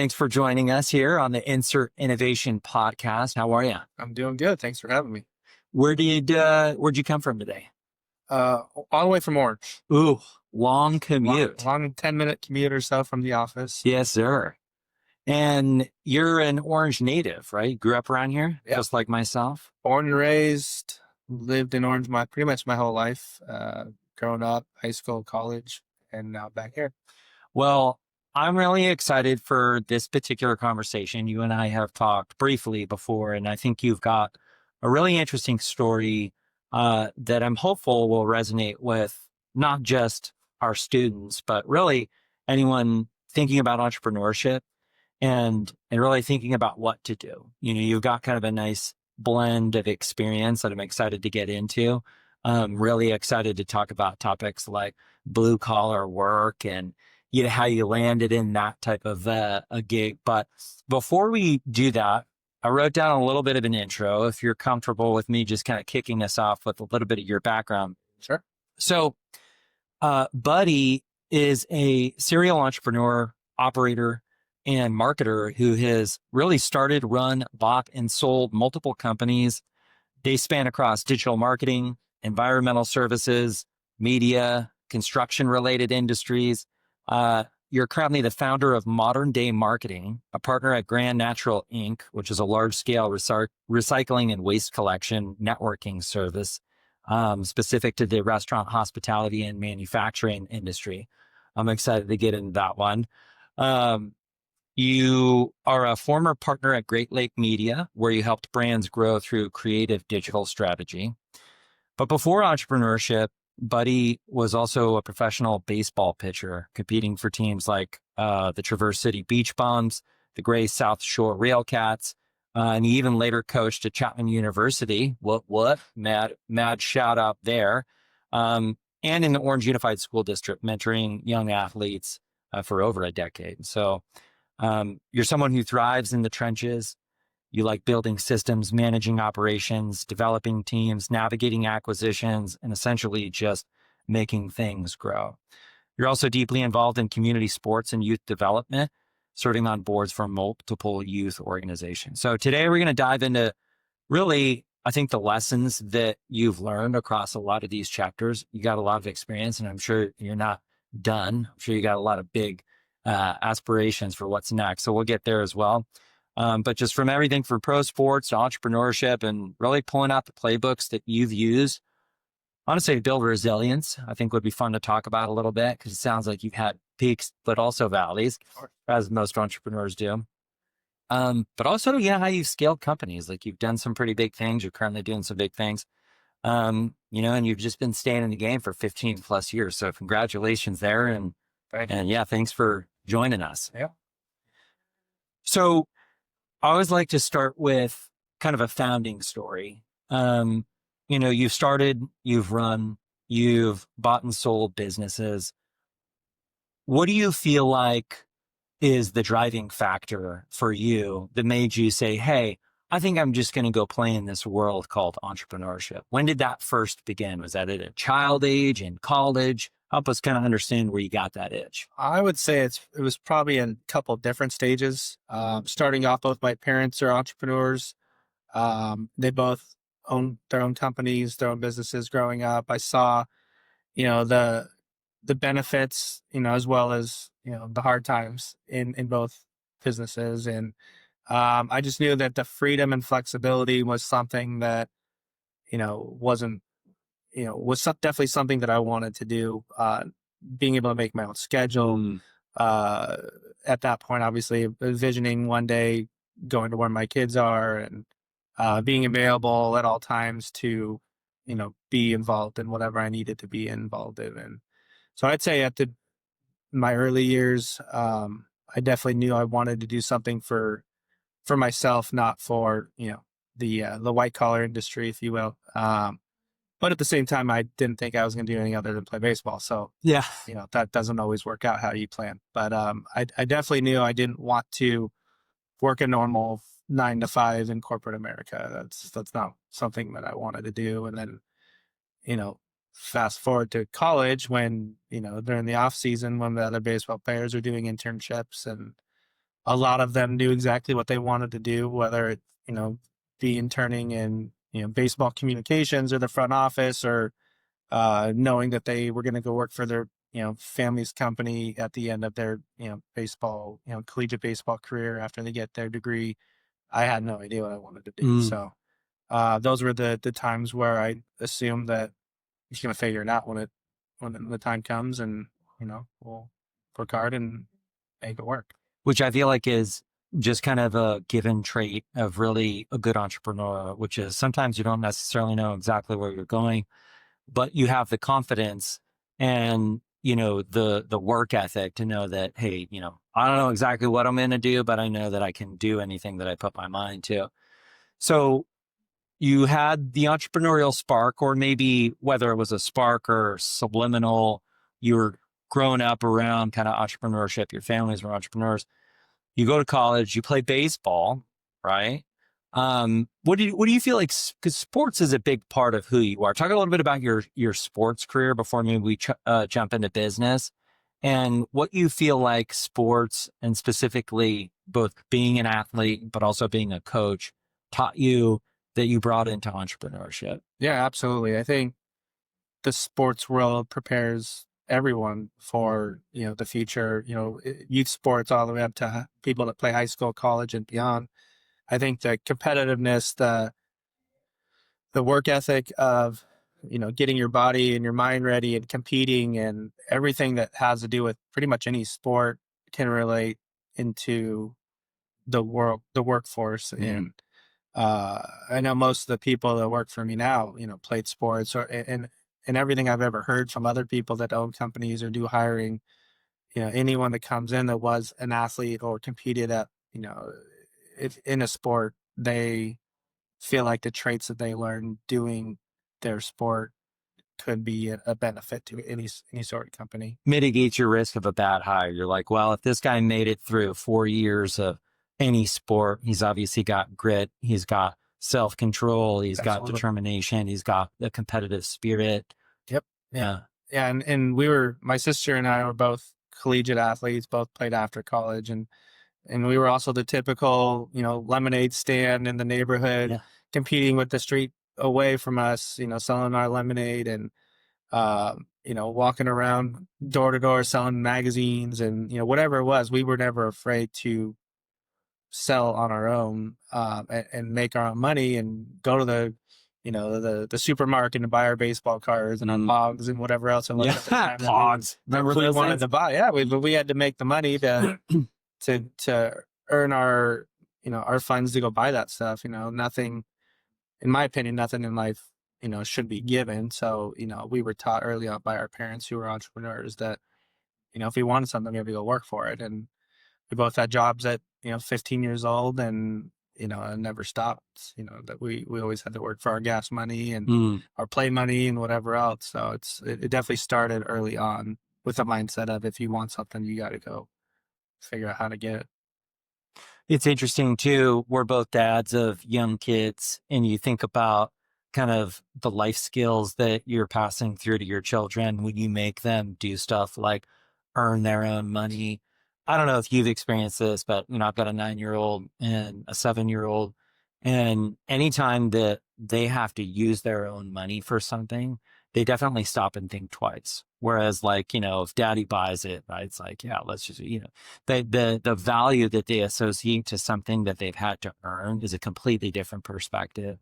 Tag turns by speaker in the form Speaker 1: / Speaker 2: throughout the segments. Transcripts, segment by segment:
Speaker 1: Thanks for joining us here on the Insert Innovation podcast. How are you?
Speaker 2: I'm doing good. Thanks for having me.
Speaker 1: Where'd you come from today?
Speaker 2: All the way from Orange.
Speaker 1: Ooh, long commute.
Speaker 2: Long 10-minute commute or so from the office.
Speaker 1: Yes, sir. And you're an Orange native, right? Grew up around here,
Speaker 2: Yep.
Speaker 1: just like myself.
Speaker 2: Born and raised, lived in Orange pretty much my whole life. Growing up, high school, college, and now back here.
Speaker 1: Well, I'm really excited for this particular conversation. You and I have talked briefly before, and I think you've got a really interesting story that I'm hopeful will resonate with not just our students, but really anyone thinking about entrepreneurship and really thinking about what to do. You've got kind of a nice blend of experience that I'm excited to get into. Really excited to talk about topics like blue collar work and how you landed in that type of a gig. But before we do that, I wrote down a little bit of an intro, if you're comfortable with me just kind of kicking us off with a little bit of your background.
Speaker 2: Sure.
Speaker 1: So Buddy is a serial entrepreneur, operator, and marketer who has really started, run, bought, and sold multiple companies. They span across digital marketing, environmental services, media, construction-related industries. You're currently the founder of Modern Day Marketing, a partner at Grand Natural Inc., which is a large-scale recycling and waste collection networking service specific to the restaurant, hospitality, and manufacturing industry. I'm excited to get into that one. You are a former partner at Great Lake Media, where you helped brands grow through creative digital strategy. But before entrepreneurship, Buddy was also a professional baseball pitcher, competing for teams like the Traverse City Beach Bums, the Gray South Shore Railcats, and he even later coached at Chapman University. What? Mad shout out there. And in the Orange Unified School District, mentoring young athletes for over a decade. So you're someone who thrives in the trenches. You like building systems, managing operations, developing teams, navigating acquisitions, and essentially just making things grow. You're also deeply involved in community sports and youth development, serving on boards for multiple youth organizations. So today we're going to dive into really, I think, the lessons that you've learned across a lot of these chapters. You got a lot of experience, and I'm sure you're not done. I'm sure you got a lot of big aspirations for what's next. So we'll get there as well. But just from everything from pro sports to entrepreneurship and really pulling out the playbooks that you've used, honestly, to build resilience, I think would be fun to talk about a little bit, because it sounds like you've had peaks, but also valleys, as most entrepreneurs do. But also, how you've scaled companies. Like, you've done some pretty big things. You're currently doing some big things, and you've just been staying in the game for 15 plus years. So congratulations there. And thanks for joining us.
Speaker 2: Yeah.
Speaker 1: So I always like to start with kind of a founding story. You've started, you've run, you've bought and sold businesses. What do you feel like is the driving factor for you that made you say, hey, I think I'm just going to go play in this world called entrepreneurship? When did that first begin? Was that at a child age, in college? Help us kind of understand where you got that itch.
Speaker 2: I would say it was probably in a couple different stages. Starting off, both my parents are entrepreneurs. They both own their own companies, their own businesses growing up. I saw, the benefits, as well as, the hard times in both businesses. And I just knew that the freedom and flexibility was something that, was definitely something that I wanted to do. Being able to make my own schedule. At that point, obviously, envisioning one day going to where my kids are and being available at all times to, be involved in whatever I needed to be involved in. And so I'd say my early years, I definitely knew I wanted to do something for myself, not for, the white collar industry, if you will. But at the same time, I didn't think I was going to do anything other than play baseball. So, that doesn't always work out how you plan. But I definitely knew I didn't want to work a normal 9 to 5 in corporate America. That's not something that I wanted to do. And then, fast forward to college when, during the off season, when the other baseball players are doing internships and a lot of them knew exactly what they wanted to do, whether it, be interning in, baseball communications or the front office, or knowing that they were going to go work for their, family's company at the end of their, baseball, collegiate baseball career after they get their degree. I had no idea what I wanted to do. So those were the times where I assumed that he's going to figure it out when the time comes, and, we'll work hard and make it work.
Speaker 1: Which I feel like is just kind of a given trait of really a good entrepreneur, which is sometimes you don't necessarily know exactly where you're going, but you have the confidence and, the work ethic to know that, hey, I don't know exactly what I'm going to do, but I know that I can do anything that I put my mind to. So you had the entrepreneurial spark, or maybe whether it was a spark or subliminal, you were growing up around kind of entrepreneurship. Your families were entrepreneurs. You go to college, you play baseball, right? What do you feel like? Because sports is a big part of who you are. Talk a little bit about your sports career before maybe we jump into business, and what you feel like sports, and specifically both being an athlete but also being a coach, taught you that you brought into entrepreneurship.
Speaker 2: Yeah, absolutely. I think the sports world prepares everyone for, the future, youth sports all the way up to people that play high school, college, and beyond. I think the competitiveness, the work ethic of, getting your body and your mind ready and competing, and everything that has to do with pretty much any sport can relate into the workforce. And I know most of the people that work for me now, played sports, and everything I've ever heard from other people that own companies or do hiring, anyone that comes in that was an athlete or competed at, if in a sport, they feel like the traits that they learn doing their sport could be a benefit to any sort of company.
Speaker 1: Mitigates your risk of a bad hire. You're like, well, if this guy made it through 4 years of any sport, he's obviously got grit, he's got self-control, he's got determination, he's got the competitive spirit.
Speaker 2: Yep. Yeah. Yeah. And my sister and I were both collegiate athletes, both played after college. And we were also the typical, lemonade stand in the neighborhood, competing with the street away from us, selling our lemonade, and, walking around door to door selling magazines, and, whatever it was. We were never afraid to sell on our own, and make our own money, and go to the supermarket and buy our baseball cards and our pogs and whatever else it was at the time.
Speaker 1: Pogs. Remember
Speaker 2: we
Speaker 1: those
Speaker 2: wanted
Speaker 1: things?
Speaker 2: to buy. But we had to make the money to earn our, our funds to go buy that stuff. Nothing, in my opinion, nothing in life, should be given. So, we were taught early on by our parents, who were entrepreneurs, that, if we wanted something, we had to go work for it. And we both had jobs at, 15 years old, and, it never stopped, that we always had to work for our gas money and our play money and whatever else. So it definitely started early on with the mindset of, if you want something, you got to go figure out how to get it.
Speaker 1: It's interesting too. We're both dads of young kids, and you think about kind of the life skills that you're passing through to your children when you make them do stuff like earn their own money. I don't know if you've experienced this, but I've got a 9-year-old and a 7-year-old, and anytime that they have to use their own money for something, they definitely stop and think twice. Whereas, like, if daddy buys it, right, it's like, yeah, let's just, the value that they associate to something that they've had to earn is a completely different perspective.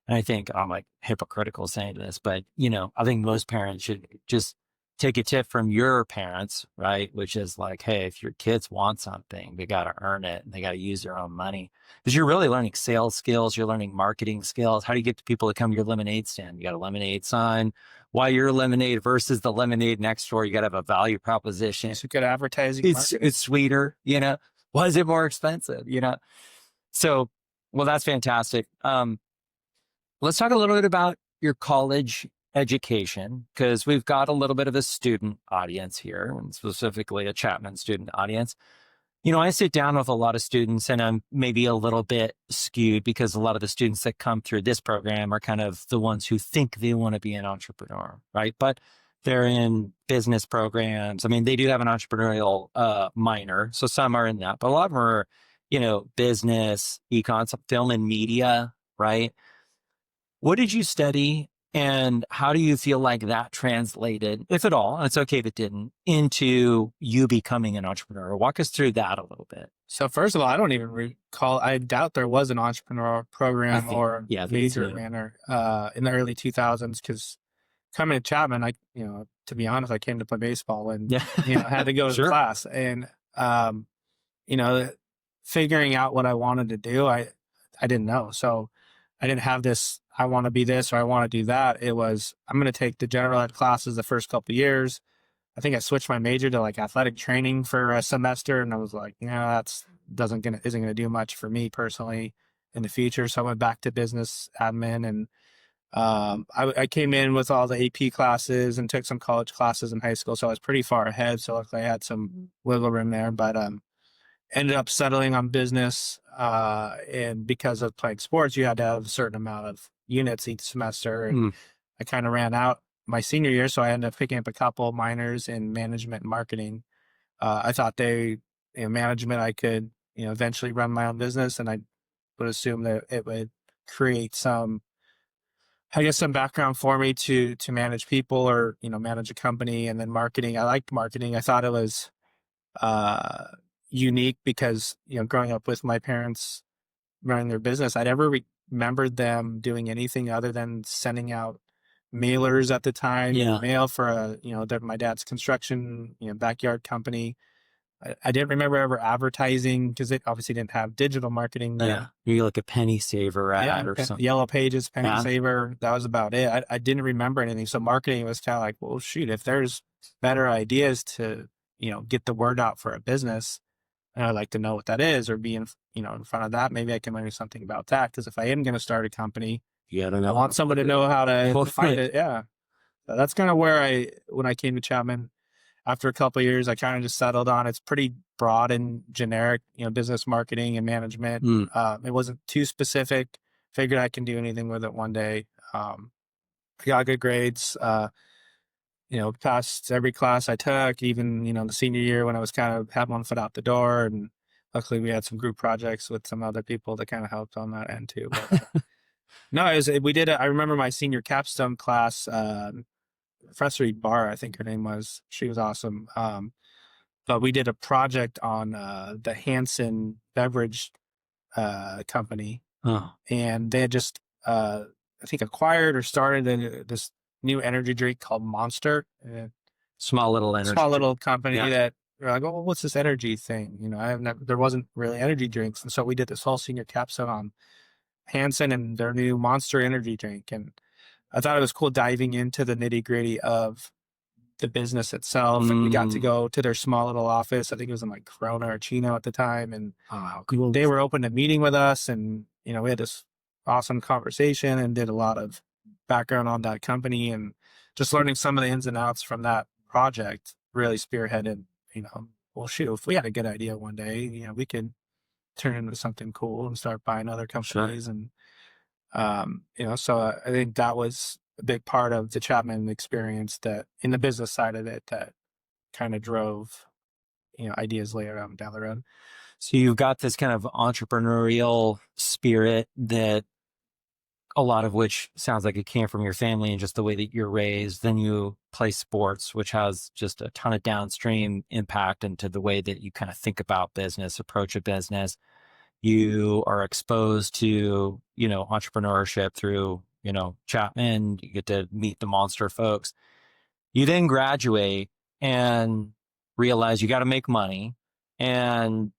Speaker 1: And I think I'm like hypocritical saying this, but I think most parents should just take a tip from your parents, right? Which is like, hey, if your kids want something, they got to earn it, and they got to use their own money, because you're really learning sales skills. You're learning marketing skills. How do you get people to come to your lemonade stand? You got a lemonade sign. Why your lemonade versus the lemonade next door? You got to have a value proposition.
Speaker 2: It's a good advertising.
Speaker 1: It's sweeter, Why is it more expensive? So, well, that's fantastic. Let's talk a little bit about your college education, because we've got a little bit of a student audience here, and specifically a Chapman student audience. I sit down with a lot of students, and I'm maybe a little bit skewed because a lot of the students that come through this program are kind of the ones who think they want to be an entrepreneur, right? But They're in business programs. I mean, they do have an entrepreneurial minor, so some are in that, but a lot of them are, business, econ, some film and media, right? What did you study, and how do you feel like that translated, if at all, and it's okay if it didn't, into you becoming an entrepreneur? Walk us through that a little bit.
Speaker 2: So first of all, I don't even recall. I doubt there was an entrepreneurial program or
Speaker 1: Yeah,
Speaker 2: major manner in the early 2000s. Because coming to Chapman, to be honest, I came to play baseball and
Speaker 1: Yeah.
Speaker 2: had to go to
Speaker 1: Sure.
Speaker 2: class. And you know, figuring out what I wanted to do, I didn't know. So I didn't have this, I want to be this or I want to do that. It was, I'm going to take the general ed classes the first couple of years. I think I switched my major to like athletic training for a semester, and I was like, that's isn't gonna do much for me personally in the future. So I went back to business admin, and I came in with all the AP classes and took some college classes in high school, so I was pretty far ahead. So I had some wiggle room there, but ended up settling on business. And because of playing sports, you had to have a certain amount of units each semester, and I kind of ran out my senior year, so I ended up picking up a couple minors in management and marketing. I thought management, I could, eventually run my own business, and I would assume that it would create some background for me to manage people or, manage a company. And then marketing, I liked marketing. I thought it was unique because, growing up with my parents running their business, I never remembered them doing anything other than sending out mailers at the time, mail for my dad's construction, backyard company. I didn't remember ever advertising because it obviously didn't have digital marketing then.
Speaker 1: Yeah, maybe like a penny saver ad or something.
Speaker 2: Yellow Pages, penny saver. That was about it. I didn't remember anything. So marketing was kind of like, well, shoot, if there's better ideas to, get the word out for a business, and I'd like to know what that is or be in front of that. Maybe I can learn something about that. Because if I am going to start a company, I want someone to know how to find it. Yeah. So that's kind of where when I came to Chapman, after a couple of years, I kind of just settled on, it's pretty broad and generic, business marketing and management. It wasn't too specific. Figured I can do anything with it one day. I got good grades, passed every class I took, even, the senior year when I was kind of had one foot out the door. And luckily we had some group projects with some other people that kind of helped on that end too. But, no, I remember my senior capstone class, Professor Barr, I think her name was. She was awesome. But we did a project on the Hanson beverage company. And they had just, I think, acquired or started this new energy drink called Monster.
Speaker 1: Small little
Speaker 2: company that we're like, oh, what's this energy thing? There wasn't really energy drinks. And so we did this whole senior capstone on Hanson and their new Monster energy drink. And I thought it was cool diving into the nitty gritty of the business itself. And we got to go to their small little office. I think it was in like Corona or Chino at the time. And
Speaker 1: cool.
Speaker 2: They were open to meeting with us. And, we had this awesome conversation and did a lot of background on that company, and just learning some of the ins and outs from that project really spearheaded, well, shoot, if we had a good idea one day, we could turn it into something cool and start buying other companies. Sure. And, so I think that was a big part of the Chapman experience, that in the business side of it, that kind of drove, ideas later on down the road.
Speaker 1: So you've got this kind of entrepreneurial spirit, that a lot of which sounds like it came from your family and just the way that you're raised. Then you play sports, which has just a ton of downstream impact into the way that you kind of think about business, approach a business. You are exposed to, entrepreneurship through, Chapman. You get to meet the Monster folks. You then graduate and realize you got to make money. And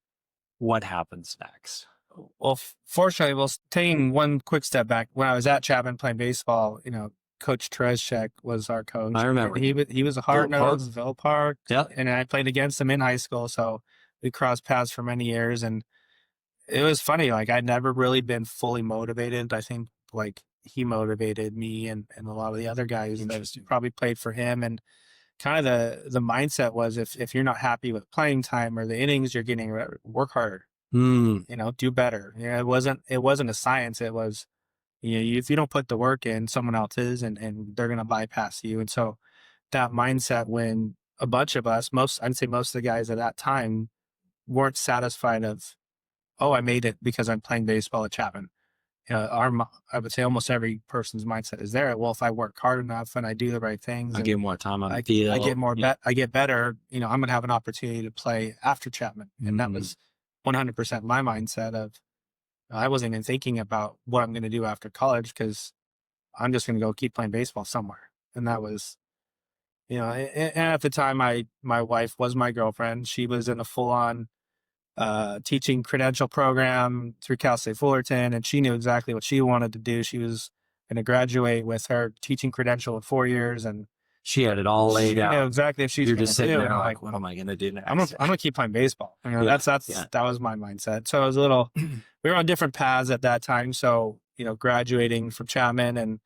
Speaker 1: what happens next?
Speaker 2: Well, fortunately, taking one quick step back, when I was at Chapman playing baseball, Coach Tereszek was our coach.
Speaker 1: I remember.
Speaker 2: He was a hard-nosed Ville Park.
Speaker 1: Yeah.
Speaker 2: And I played against him in high school, so we crossed paths for many years. And it was funny, like I'd never really been fully motivated. I think like he motivated me and a lot of the other guys that probably played for him. And kind of the mindset was, if you're not happy with playing time or the innings you're getting, work harder. Do better. It wasn't a science. It was, if you don't put the work in, someone else is, and they're going to bypass you. And so that mindset when a bunch of us, I'd say most of the guys at that time weren't satisfied of, oh, I made it because I'm playing baseball at Chapman. I would say almost every person's mindset is there. Well, if I work hard enough and I do the right things,
Speaker 1: I get more time on the field.
Speaker 2: I get better, I'm going to have an opportunity to play after Chapman. And that was 100% my mindset of, I wasn't even thinking about what I'm going to do after college because I'm just going to go keep playing baseball somewhere. And that was, and at the time, my wife was my girlfriend. She was in a full-on teaching credential program through Cal State Fullerton, and she knew exactly what she wanted to do. She was going to graduate with her teaching credential in 4 years, and
Speaker 1: she had it all laid out.
Speaker 2: She knew exactly if she's
Speaker 1: You're just sitting
Speaker 2: do.
Speaker 1: there like, what am I going to do next?
Speaker 2: I'm going to keep playing baseball. That was my mindset. So it was a little, we were on different paths at that time. So, graduating from Chapman and,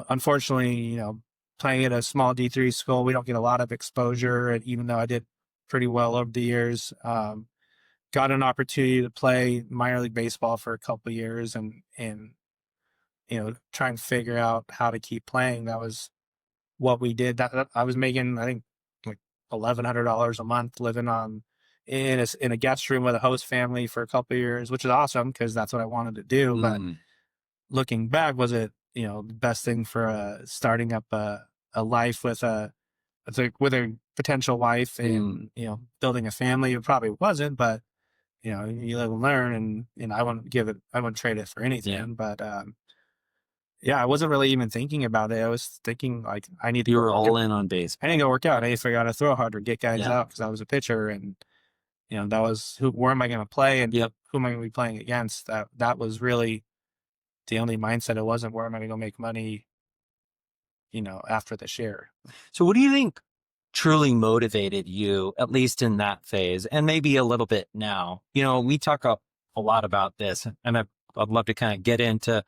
Speaker 2: unfortunately, playing at a small D3 school, we don't get a lot of exposure. And even though I did pretty well over the years, got an opportunity to play minor league baseball for a couple of years and, try and figure out how to keep playing. That was what we did. That I was making, I think, like $1,100 a month living in a guest room with a host family for a couple of years, which is awesome because that's what I wanted to do. But looking back, was it, the best thing for starting up a life with a potential wife and, building a family? It probably wasn't, but, you live and learn, and I wouldn't trade it for anything. Yeah. But, I wasn't really even thinking about it. I was thinking like,
Speaker 1: you were all in on baseball.
Speaker 2: I need to go work out. I need to figure out how to throw harder, get guys out because I was a pitcher, and, that was where am I going to play and who am I going to be playing against? That was really the only mindset. It wasn't where am I going to go make money, after this year.
Speaker 1: So what do you think truly motivated you, at least in that phase, and maybe a little bit now? We talk a lot about this, and I'd love to kind of get into,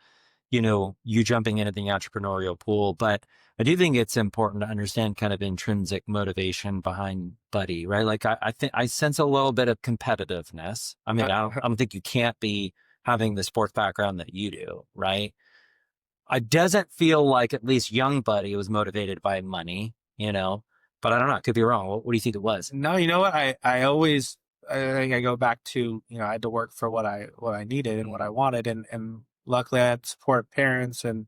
Speaker 1: you jumping into the entrepreneurial pool, but I do think it's important to understand kind of intrinsic motivation behind Buddy, right? Like I think I sense a little bit of competitiveness. I mean, I don't think you can't be having the sports background that you do, right? It doesn't feel like at least young Buddy was motivated by money, but I don't know. I could be wrong. What do you think it was?
Speaker 2: No, you know what? I think I go back to, I had to work for what I needed and what I wanted. And luckily I had support parents. And,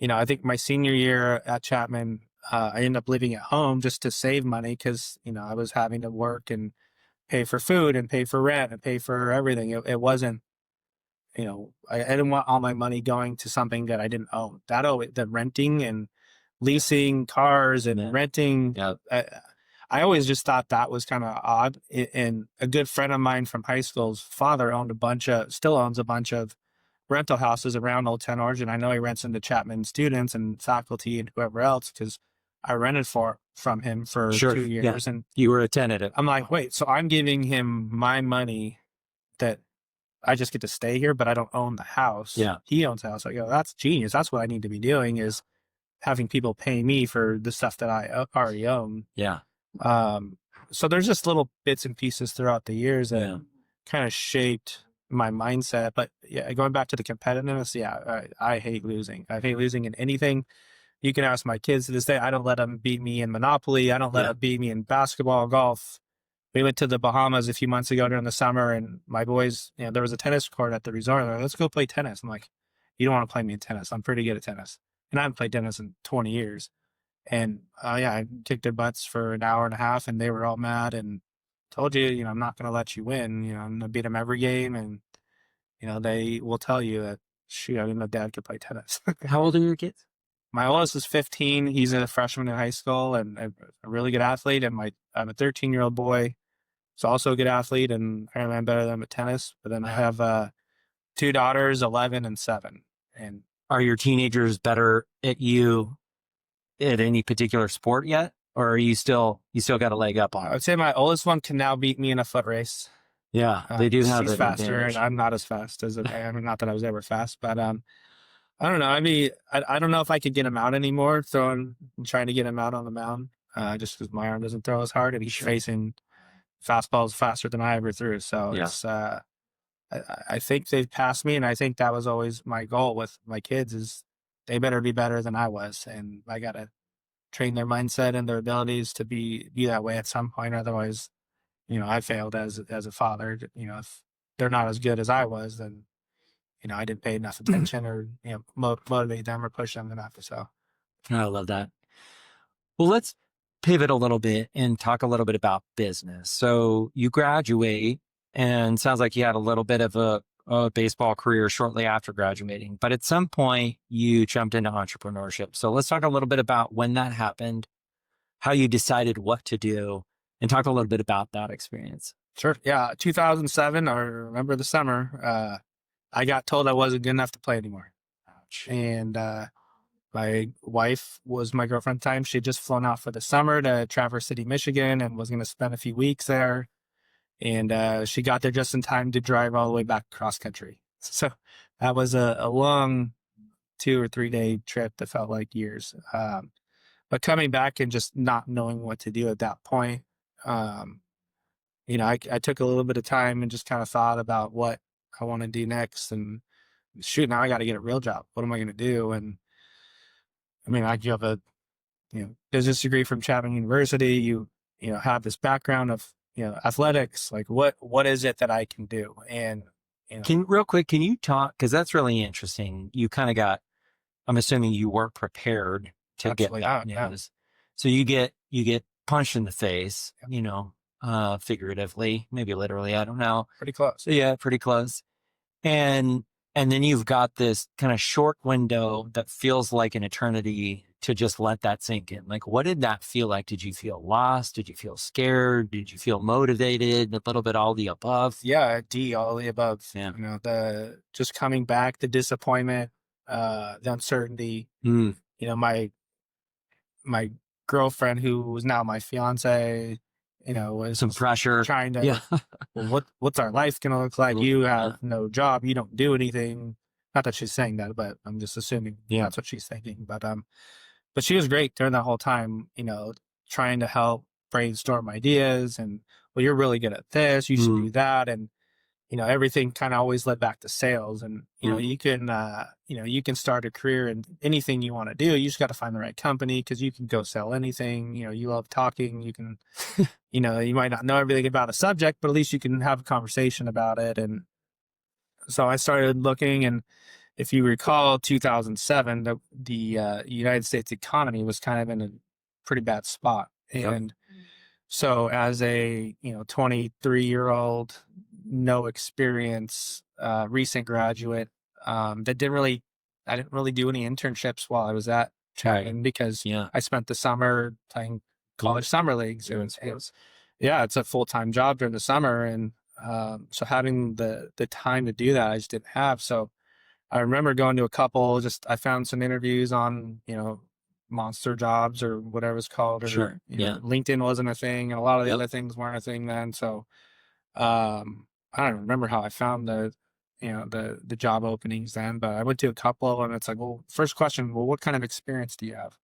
Speaker 2: I think my senior year at Chapman, I ended up living at home just to save money because, I was having to work and pay for food and pay for rent and pay for everything. It wasn't, I didn't want all my money going to something that I didn't own. The renting and leasing cars and renting. Yeah. I always just thought that was kind of odd. And a good friend of mine from high school's father still owns a bunch of rental houses around Old Town Orange. And I know he rents into Chapman students and faculty and whoever else because I rented from him for 2 years.
Speaker 1: Yeah.
Speaker 2: And
Speaker 1: you were a tenant.
Speaker 2: I'm like, wait, so I'm giving him my money that I just get to stay here, but I don't own the house.
Speaker 1: Yeah.
Speaker 2: He owns the house. I go, that's genius. That's what I need to be doing is having people pay me for the stuff that I already own.
Speaker 1: Yeah.
Speaker 2: So there's just little bits and pieces throughout the years that kind of shaped my mindset. But going back to the competitiveness, I hate losing. I hate losing in anything. You can ask my kids to this day. I don't let them beat me in Monopoly. I don't let them beat me in basketball, golf. We went to the Bahamas a few months ago during the summer, and my boys, there was a tennis court at the resort. They're like, let's go play tennis. I'm like, you don't want to play me in tennis. I'm pretty good at tennis. And I haven't played tennis in 20 years. And I kicked their butts for an hour and a half, and they were all mad and told you, I'm not going to let you win. I'm going to beat them every game. And, they will tell you that, shoot, I didn't know Dad could play tennis.
Speaker 1: How old are your kids?
Speaker 2: My oldest is 15. He's a freshman in high school and a really good athlete. And I'm a 13-year-old boy. He's also a good athlete, and apparently I'm better than him at tennis. But then I have 2 daughters, 11 and 7. And
Speaker 1: are your teenagers better at you at any particular sport yet? Or are you still got a leg up on it?
Speaker 2: I would say my oldest one can now beat me in a foot race.
Speaker 1: Yeah, they do have
Speaker 2: He's faster,
Speaker 1: advantage.
Speaker 2: and I'm not as fast as I am. Not that I was ever fast, but I don't know. I mean, I don't know if I could get him out anymore, trying to get him out on the mound, just because my arm doesn't throw as hard, and he's facing fastballs faster than I ever threw. So it's I think they've passed me, and I think that was always my goal with my kids is they better be better than I was, and I gotta train their mindset and their abilities to be that way at some point. Otherwise, I failed as a father. If they're not as good as I was, then I didn't pay enough attention or motivate them or push them enough. So
Speaker 1: I love that. Well, let's pivot a little bit and talk a little bit about business. So you graduate, and sounds like you had a little bit of a baseball career shortly after graduating, but at some point you jumped into entrepreneurship. So let's talk a little bit about when that happened, how you decided what to do, and talk a little bit about that experience.
Speaker 2: sure, yeah, 2007. I remember the summer. I got told I wasn't good enough to play anymore,
Speaker 1: Ouch.
Speaker 2: and my wife was my girlfriend at the time. She had just flown out for the summer to Traverse City, Michigan, and was going to spend a few weeks there. And she got there just in time to drive all the way back cross country. So that was a long 2 or 3 day trip that felt like years. But coming back and just not knowing what to do at that point, I took a little bit of time and just kind of thought about what I want to do next. And shoot, now I got to get a real job. What am I going to do? And I mean, you have a business degree from Chapman University. You have this background of athletics. Like what is it that I can do? And
Speaker 1: Real quick, can you talk, because that's really interesting. You kind of got, I'm assuming you weren't prepared to
Speaker 2: absolutely
Speaker 1: get that
Speaker 2: not.
Speaker 1: news. So you get punched in the face, figuratively, maybe literally, I don't know.
Speaker 2: Pretty close.
Speaker 1: So yeah, pretty close. And then you've got this kind of short window that feels like an eternity to just let that sink in. Like, what did that feel like? Did you feel lost? Did you feel scared? Did you feel motivated? A little bit all the above?
Speaker 2: Yeah, all the above.
Speaker 1: Yeah.
Speaker 2: The just coming back, the disappointment, the uncertainty. My girlfriend, who was now my fiance, was
Speaker 1: Some pressure.
Speaker 2: trying to,
Speaker 1: Yeah.
Speaker 2: well, what's our life going to look like? You have no job. You don't do anything. Not that she's saying that, but I'm just assuming that's what she's thinking. But she was great during that whole time, trying to help brainstorm ideas and, well, you're really good at this. You should do that. And, everything kind of always led back to sales. And, you can start a career in anything you want to do. You just got to find the right company, because you can go sell anything. You love talking. You can, you might not know everything about a subject, but at least you can have a conversation about it. And so I started looking, and if you recall, 2007, the United States economy was kind of in a pretty bad spot. And so as a 23-year-old, no experience, recent graduate, I didn't really do any internships while I was at Chapman, because I spent the summer playing college summer leagues. It's a full-time job during the summer, and so having the time to do that, I just didn't have. So I remember going to a couple. I found some interviews on Monster Jobs or whatever it's called. Or,
Speaker 1: Sure.
Speaker 2: LinkedIn wasn't a thing, and a lot of the other things weren't a thing then. So I don't remember how I found the job openings then, but I went to a couple, and it's like, well, first question, well, what kind of experience do you have?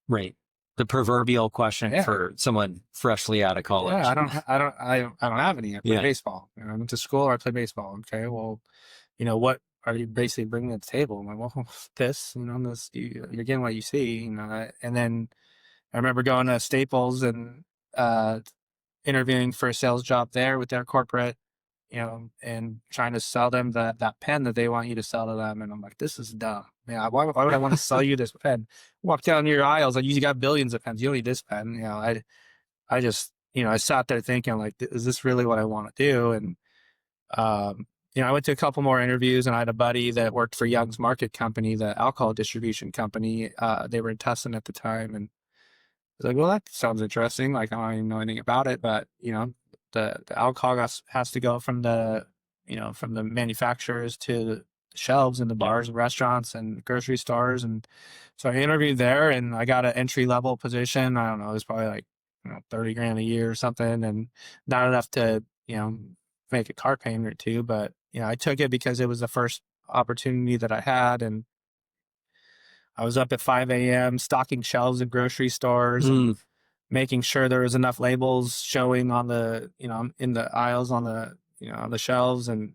Speaker 1: Right. The proverbial question for someone freshly out of college.
Speaker 2: Yeah, I don't have any. I play baseball. I went to school, or I play baseball. Okay, well, what are you basically bringing to the table? I'm like, well, this, you're getting what you see, and then I remember going to Staples and interviewing for a sales job there with their corporate, and trying to sell them that pen that they want you to sell to them. And I'm like, this is dumb. Yeah, why would I want to sell you this pen? Walk down your aisles, like, you got billions of pens. You don't need this pen. I just, I sat there thinking, like, is this really what I want to do? And, I went to a couple more interviews, and I had a buddy that worked for Young's Market Company, the alcohol distribution company. They were in Tustin at the time. And I was like, well, that sounds interesting. Like, I don't even know anything about it, but, the alcohol has to go from the manufacturers to the shelves in the bars and restaurants and grocery stores. And so I interviewed there, and I got an entry-level position. I don't know, it was probably like, $30,000 a year or something, and not enough to, make a car payment or two. But, I took it because it was the first opportunity that I had. And I was up at 5 a.m. stocking shelves in grocery stores and making sure there was enough labels showing on the, in the aisles on the, on the shelves. And,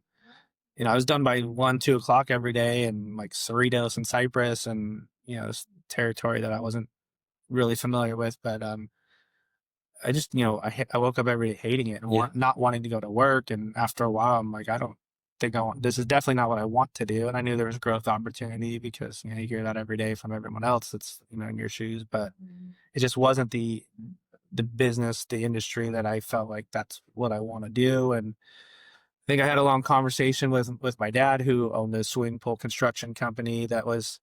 Speaker 2: I was done by 1, 2 o'clock every day, and like Cerritos and Cypress and, this territory that I wasn't really familiar with, but I just, I woke up every day hating it and not wanting to go to work. And after a while, I'm like, I don't think I want, this is definitely not what I want to do. And I knew there was growth opportunity because, you hear that every day from everyone else that's, in your shoes, but it just wasn't the business, the industry that I felt like that's what I want to do. And I think I had a long conversation with my dad, who owned a swimming pool construction company that was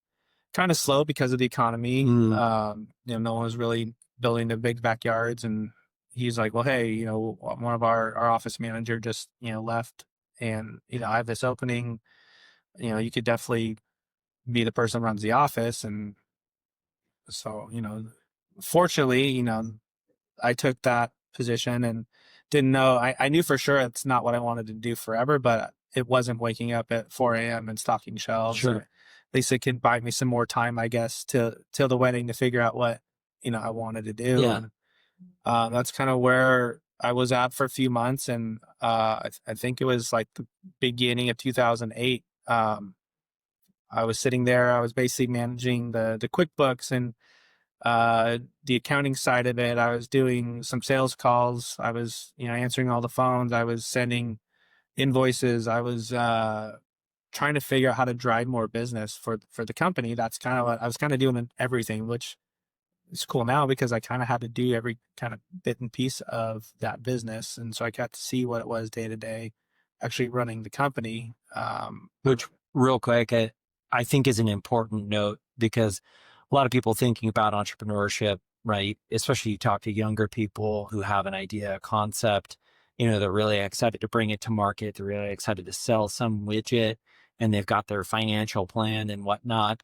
Speaker 2: kind of slow because of the economy. No one was really building the big backyards, and he's like, well, hey, one of our office manager just, left, and, I have this opening, you could definitely be the person who runs the office. And so, fortunately, I took that position and didn't know, I knew for sure it's not what I wanted to do forever, but it wasn't waking up at 4 a.m. and stocking shelves.
Speaker 1: Sure.
Speaker 2: At least it could buy me some more time, I guess, till the wedding to figure out what, I wanted to do.
Speaker 1: Yeah.
Speaker 2: And that's kind of where I was at for a few months. And I think it was like the beginning of 2008. I was sitting there, I was basically managing the QuickBooks and the accounting side of it. I was doing some sales calls. I was, answering all the phones. I was sending invoices. I was trying to figure out how to drive more business for the company. That's kind of what I was kind of doing, everything, which is cool now because I kind of had to do every kind of bit and piece of that business. And so I got to see what it was day to day, actually running the company.
Speaker 1: Which, real quick, I think is an important note, because a lot of people thinking about entrepreneurship, right? Especially you talk to younger people who have an idea, a concept, they're really excited to bring it to market. They're really excited to sell some widget, and they've got their financial plan and whatnot.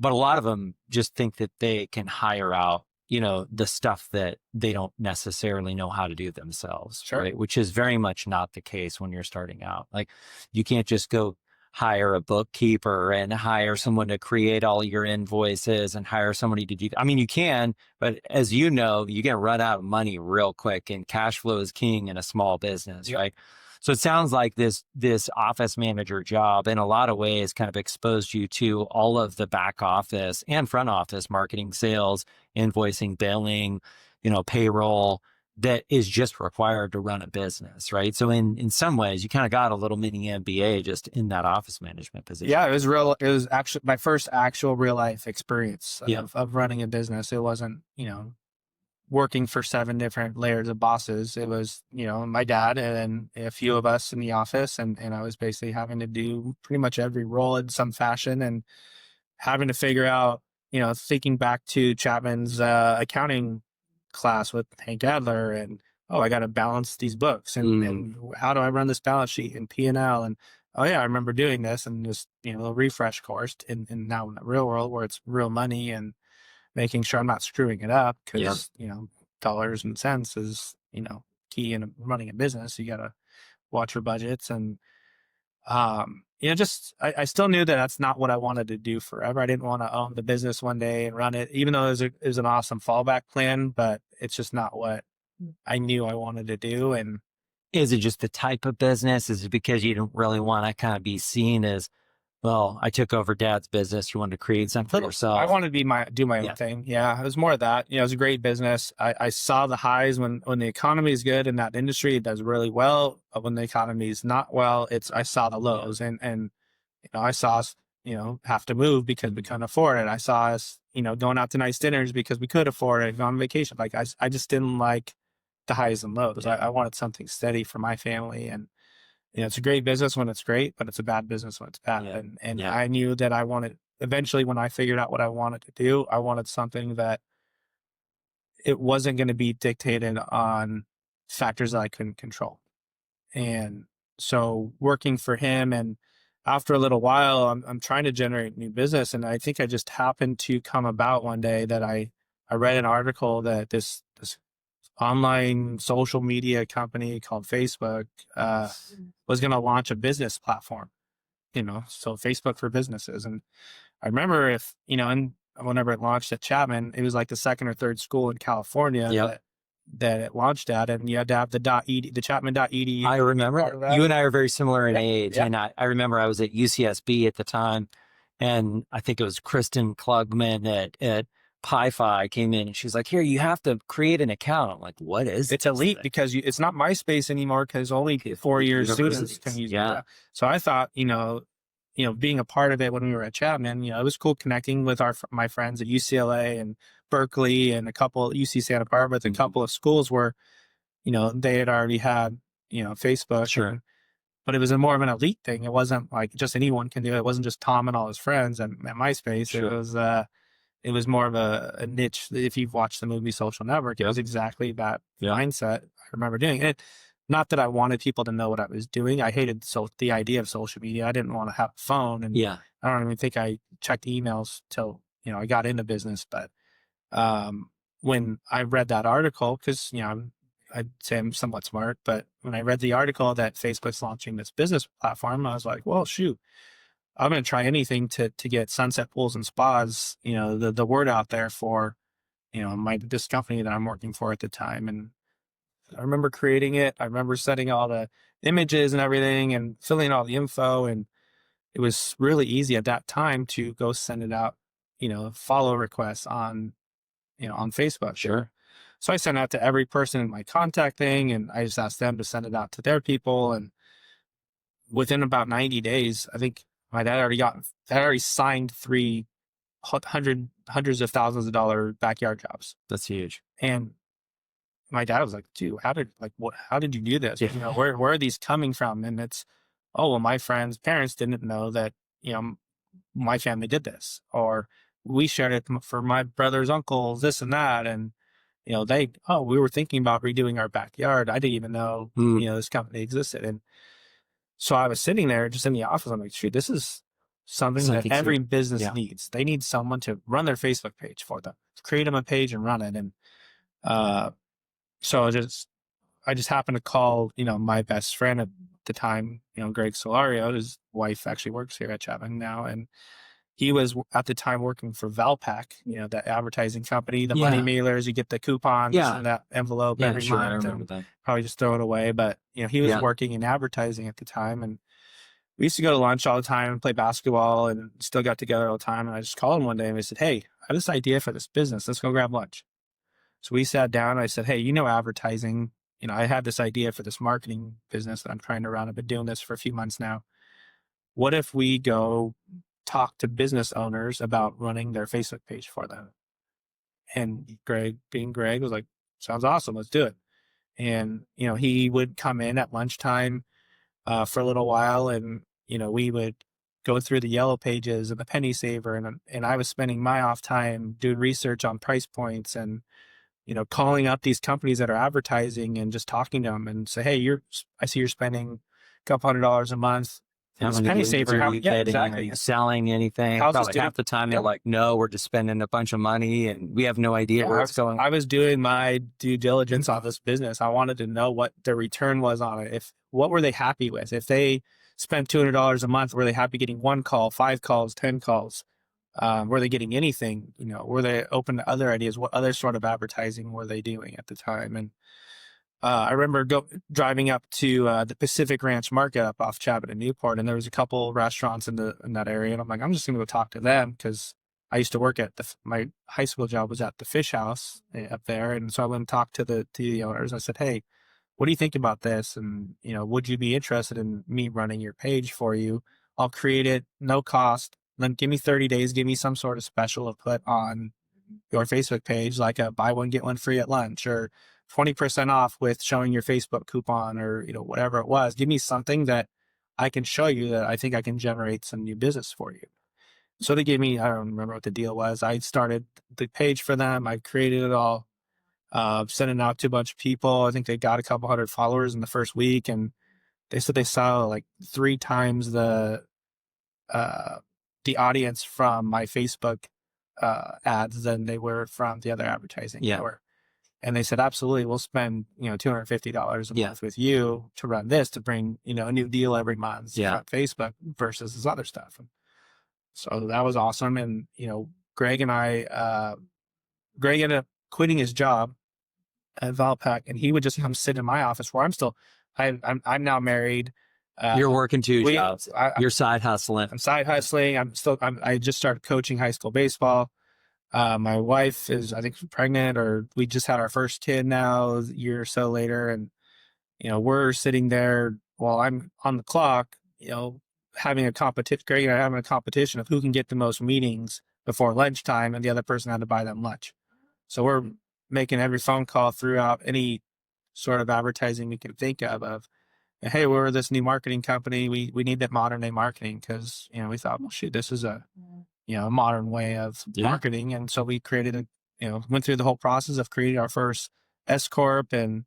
Speaker 1: But a lot of them just think that they can hire out, the stuff that they don't necessarily know how to do themselves,
Speaker 2: Sure.
Speaker 1: right? Which is very much not the case when you're starting out. Like, you can't just go hire a bookkeeper and hire someone to create all your invoices and hire somebody to do. I mean, you can, but as you know, you get run out of money real quick, and cash flow is king in a small business, right? So it sounds like this office manager job in a lot of ways kind of exposed you to all of the back office and front office, marketing, sales, invoicing, billing, payroll, that is just required to run a business, right? So in some ways, you kind of got a little mini MBA just in that office management position.
Speaker 2: Yeah, it was actually my first actual real life experience of running a business. It wasn't, working for 7 different layers of bosses. It was, my dad and a few of us in the office, and I was basically having to do pretty much every role in some fashion, and having to figure out, thinking back to Chapman's accounting class with Hank Adler, and I got to balance these books, and how do I run this balance sheet and P&L, and oh yeah, I remember doing this, and just, a refresh course in now in the real world where it's real money, and making sure I'm not screwing it up, because dollars and cents is, key in running a business. You got to watch your budgets, and just I still knew that that's not what I wanted to do forever. I didn't want to own the business one day and run it, even though it was an awesome fallback plan, but it's just not what I knew I wanted to do. And
Speaker 1: is it just the type of business? Is it because you didn't really want to kind of be seen as, well, I took over dad's business, you wanted to create something for yourself?
Speaker 2: I wanted to do my own thing. Yeah, it was more of that. It was a great business. I saw the highs when the economy is good in that industry, it does really well. But when the economy is not well, I saw the lows, and I saw us, have to move because we couldn't afford it. I saw us, going out to nice dinners because we could afford it, going on vacation. Like I just didn't like the highs and lows. I wanted something steady for my family, and it's a great business when it's great, but it's a bad business when it's bad. And I knew that I wanted, eventually, when I figured out what I wanted to do, I wanted something that it wasn't going to be dictated on factors that I couldn't control. And so working for him, and after a little while, I'm trying to generate new business. And I think I just happened to come about one day that I read an article that this online social media company called Facebook was going to launch a business platform, so Facebook for businesses. And I remember and whenever it launched at Chapman, it was like the second or third school in California that it launched at, and you had to have the Chapman.edu.
Speaker 1: I remember you and I are very similar in age. And I remember I was at UCSB at the time, and I think it was Kristen Klugman at Pi-Fi came in and she's like, here, you have to create an account. I'm like, what is
Speaker 2: It's
Speaker 1: this
Speaker 2: elite
Speaker 1: thing?
Speaker 2: because it's not MySpace anymore because only 4-year students can use it. So I thought, being a part of it when we were at Chapman, it was cool connecting with my friends at UCLA and Berkeley and a couple UC Santa Barbara, with a couple of schools where, they had already had, Facebook.
Speaker 1: Sure.
Speaker 2: But it was more of an elite thing. It wasn't like just anyone can do it. It wasn't just Tom and all his friends at MySpace.
Speaker 1: Sure.
Speaker 2: It was more of a niche. If you've watched the movie Social Network, it was exactly that mindset. I remember doing it. Not that I wanted people to know what I was doing. I hated the idea of social media. I didn't want to have a phone, and I don't even think I checked emails till I got into business. But when I read that article, because I'd say I'm somewhat smart, but when I read the article that Facebook's launching this business platform, I was like, well, shoot, I'm going to try anything to get Sunset Pools and Spas, the word out there for, this company that I'm working for at the time. And I remember creating it. I remember setting all the images and everything and filling all the info. And it was really easy at that time to go send it out, follow requests on Facebook.
Speaker 1: Sure.
Speaker 2: So I sent out to every person in my contact thing, and I just asked them to send it out to their people. And within about 90 days, I think my dad already signed hundreds of thousands of dollar backyard jobs.
Speaker 1: That's huge.
Speaker 2: And my dad was like, dude, how did you do this? Where are these coming from? And it's, oh, well, my friends' parents didn't know that, my family did this, or we shared it for my brother's uncles, this and that. And, we were thinking about redoing our backyard. I didn't even know, this company existed. And so I was sitting there just in the office. I'm like, shoot, this is something that every business needs. They need someone to run their Facebook page for them, create them a page and run it. And, so I just happened to call, my best friend at the time, Greg Solario. His wife actually works here at Chapman now. And he was at the time working for Valpak, that advertising company, the money mailers, you get the coupons in that envelope every month.
Speaker 1: I remember that.
Speaker 2: Probably just throw it away. But, he was working in advertising at the time. And we used to go to lunch all the time and play basketball and still got together all the time. And I just called him one day and I said, hey, I have this idea for this business. Let's go grab lunch. So we sat down and I said, hey, advertising, I had this idea for this marketing business that I'm trying to run. I've been doing this for a few months now. What if we go talk to business owners about running their Facebook page for them? And Greg, being Greg, was like, sounds awesome. Let's do it. And, he would come in at lunchtime for a little while, and, we would go through the yellow pages and the penny saver. And I was spending my off time doing research on price points and, calling up these companies that are advertising and just talking to them and say, hey, I see you're spending a couple $100 a month. Penny saver,
Speaker 1: exactly. Are you selling anything? Probably half the time they're like, no, we're just spending a bunch of money and we have no idea where it's going.
Speaker 2: I was doing my due diligence on this business. I wanted to know what the return was on it. What were they happy with? If they spent $200 a month, were they happy getting 1 call, 5 calls, 10 calls? Were they getting anything? Were they open to other ideas? What other sort of advertising were they doing at the time? And I remember driving up to the Pacific Ranch Market up off Chapman and Newport, and there was a couple restaurants in that area. And I'm like, I'm just going to go talk to them because I used to work at my high school job was at the Fish House up there. And so I went and talked to the owners. I said, hey, what do you think about this? And, would you be interested in me running your page for you? I'll create it, no cost. Then give me 30 days, give me some sort of special to put on your Facebook page, like a buy one, get one free at lunch, or 20% off with showing your Facebook coupon, or, whatever it was. Give me something that I can show you that I think I can generate some new business for you. So they gave me, I don't remember what the deal was. I started the page for them. I created it all, sent it out to a bunch of people. I think they got a couple hundred followers in the first week. And they said they saw like 3 times the audience from my Facebook ads than they were from the other advertising. And they said, absolutely, we'll spend, $250 a month with you to run this, to bring, a new deal every month from Facebook versus this other stuff. And so that was awesome. And, Greg ended up quitting his job at Valpak, and he would just come sit in my office where I'm now married.
Speaker 1: You're working 2 jobs. You're side hustling.
Speaker 2: I'm side hustling. I just started coaching high school baseball. My wife is, I think, pregnant, or we just had our first kid now a year or so later. And, we're sitting there while I'm on the clock, having a competition, Greg and I having a competition of who can get the most meetings before lunchtime, and the other person had to buy them lunch. So we're making every phone call throughout any sort of advertising we can think of, hey, we're this new marketing company. We need that modern day marketing because, we thought, well, shoot, this is a modern way of marketing. And so we created went through the whole process of creating our first S Corp and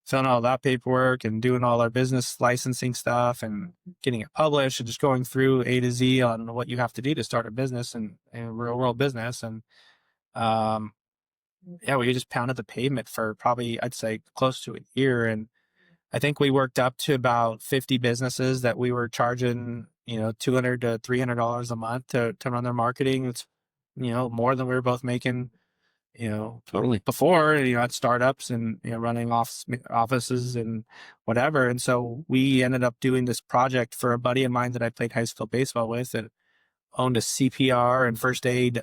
Speaker 2: filling all that paperwork and doing all our business licensing stuff and getting it published and just going through A to Z on what you have to do to start a business and real world business. And, we just pounded the pavement for probably, I'd say, close to a year. And I think we worked up to about 50 businesses that we were charging, $200 to $300 a month to run their marketing. It's, more than we were both making,
Speaker 1: Totally.
Speaker 2: before, at startups and, running offices and whatever. And so we ended up doing this project for a buddy of mine that I played high school baseball with that owned a CPR and first aid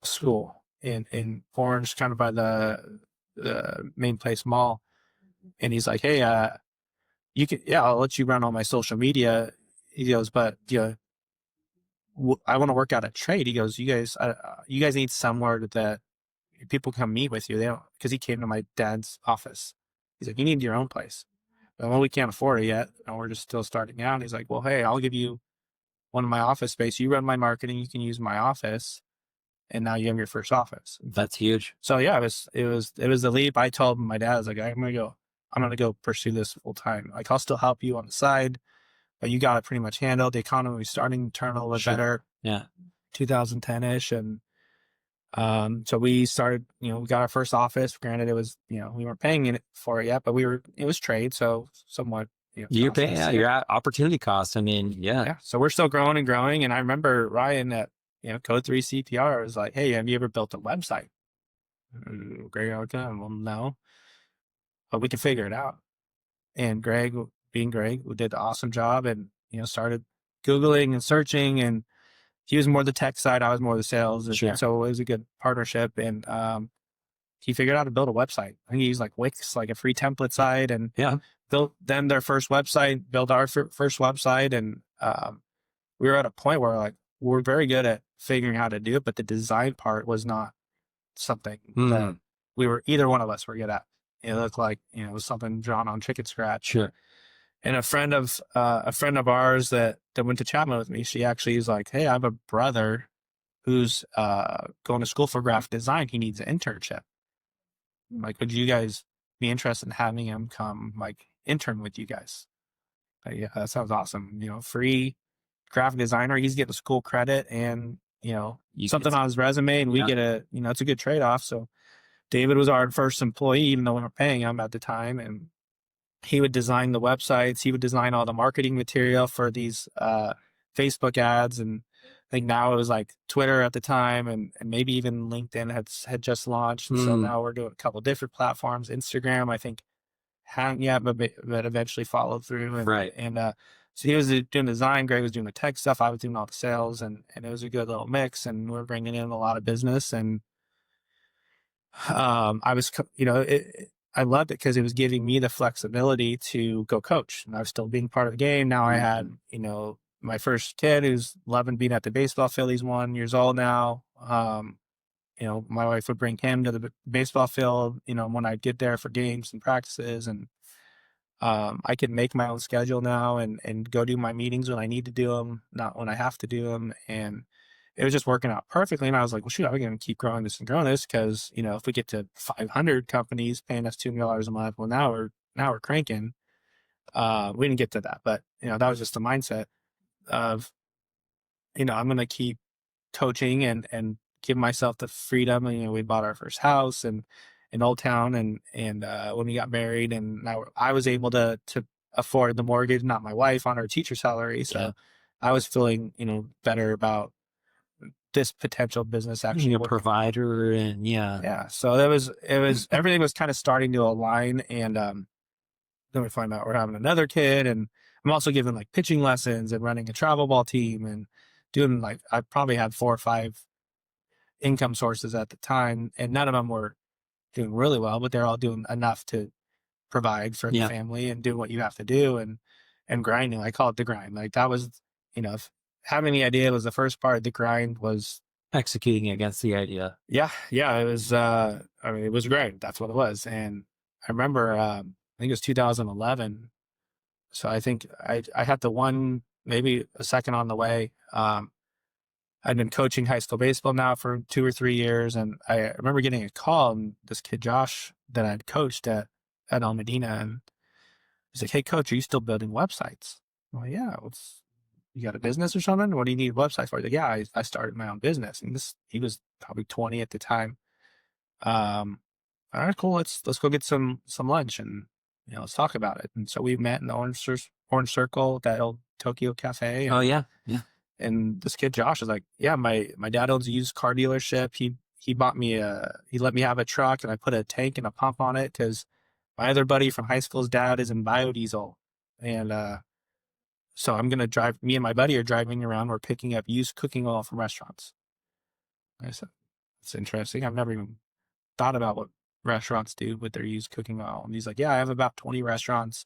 Speaker 2: school in Orange, kind of by the Main Place Mall. And he's like, hey, I'll let you run all my social media. He goes, but I want to work out a trade. He goes, you guys need somewhere that people come meet with you. They don't, because he came to my dad's office. He's like, you need your own place. Well, we can't afford it yet. And we're just still starting out. And he's like, well, hey, I'll give you one of my office space. You run my marketing. You can use my office. And now you have your first office.
Speaker 1: That's huge.
Speaker 2: So yeah, it was the leap. I told my dad, I was like, I'm gonna go pursue this full time. Like, I'll still help you on the side, but you got it pretty much handled. The economy was starting to turn a little bit better.
Speaker 1: Yeah.
Speaker 2: 2010-ish. And so we started, we got our first office. Granted, it was, we weren't paying it for it yet, but it was trade. So somewhat,
Speaker 1: You're paying your opportunity cost. I mean, yeah.
Speaker 2: So we're still growing and growing. And I remember Ryan at, Code 3 CPR was like, hey, have you ever built a website? Greg, okay, well, no, but we can figure it out. And Greg, being Greg, who did an awesome job and, started Googling and searching, and he was more the tech side. I was more the sales.
Speaker 1: Sure.
Speaker 2: And so it was a good partnership. And he figured out how to build a website. I think he used like Wix, like a free template site, and built them their first website, built our first website. And we were at a point where we're very good at figuring out how to do it, but the design part was not something that either one of us were good at. It looked like, it was something drawn on chicken scratch.
Speaker 1: Sure.
Speaker 2: And a friend of ours that went to Chapman with me, she actually is like, hey, I have a brother who's going to school for graphic design. He needs an internship. I'm like, would you guys be interested in having him come intern with you guys? Yeah, that sounds awesome. Free graphic designer. He's getting school credit and, something on his resume, and we get it's a good trade-off. So David was our first employee, even though we weren't paying him at the time. And he would design the websites. He would design all the marketing material for these Facebook ads. And I think now it was like Twitter at the time, and maybe even LinkedIn had just launched. So now we're doing a couple different platforms. Instagram, I think, hadn't yet, but eventually followed through. And,
Speaker 1: right.
Speaker 2: And so he was doing design. Greg was doing the tech stuff. I was doing all the sales, and it was a good little mix. And we're bringing in a lot of business. And I was, I loved it because it was giving me the flexibility to go coach, and I was still being part of the game. Now I had, my first kid who's loving being at the baseball field. He's 1 year old now. My wife would bring him to the baseball field, when I'd get there for games and practices, and I can make my own schedule now and go do my meetings when I need to do them, not when I have to do them. And it was just working out perfectly. And I was like, well, shoot, I'm going to keep growing this because, if we get to 500 companies paying us $2 million a month, well, now we're cranking. We didn't get to that, but, that was just the mindset of, I'm going to keep coaching and give myself the freedom. And, we bought our first house in Old Town, and when we got married, and now I was able to afford the mortgage, not my wife, on her teacher salary. So I was feeling, better about this potential business actually
Speaker 1: a provider. And
Speaker 2: so it was everything was kind of starting to align. And then we find out we're having another kid, and I'm also giving pitching lessons and running a travel ball team and doing I probably had 4 or 5 income sources at the time, and none of them were doing really well, but they're all doing enough to provide for the
Speaker 1: Yeah.
Speaker 2: family and do what you have to do, and grinding. I call it the grind. Like that was, if having the idea was the first part, the grind was
Speaker 1: Executing against the idea.
Speaker 2: yeah, it was. It was great. That's what it was. And I remember, I think it was 2011. So I think I had the one, maybe a second on the way. I'd been coaching high school baseball now for 2 or 3 years, and I remember getting a call, and this kid Josh that I'd coached at El Medina, and he's like, "Hey, coach, are you still building websites?" I'm like, "Yeah, you got a business or something? What do you need websites for?" He's like, "Yeah, I started my own business." And he was probably 20 at the time. All right, cool. Let's go get some lunch, and let's talk about it. And so we met in the Orange Circle, that old Tokyo cafe.
Speaker 1: Oh yeah.
Speaker 2: And this kid Josh is like, "Yeah, my dad owns a used car dealership. He bought me he let me have a truck, and I put a tank and a pump on it because my other buddy from high school's dad is in biodiesel, and so I'm gonna drive. Me and my buddy are driving around. We're picking up used cooking oil from restaurants." I said, "It's interesting. I've never even thought about what restaurants do with their used cooking oil." And he's like, "Yeah, I have about 20 restaurants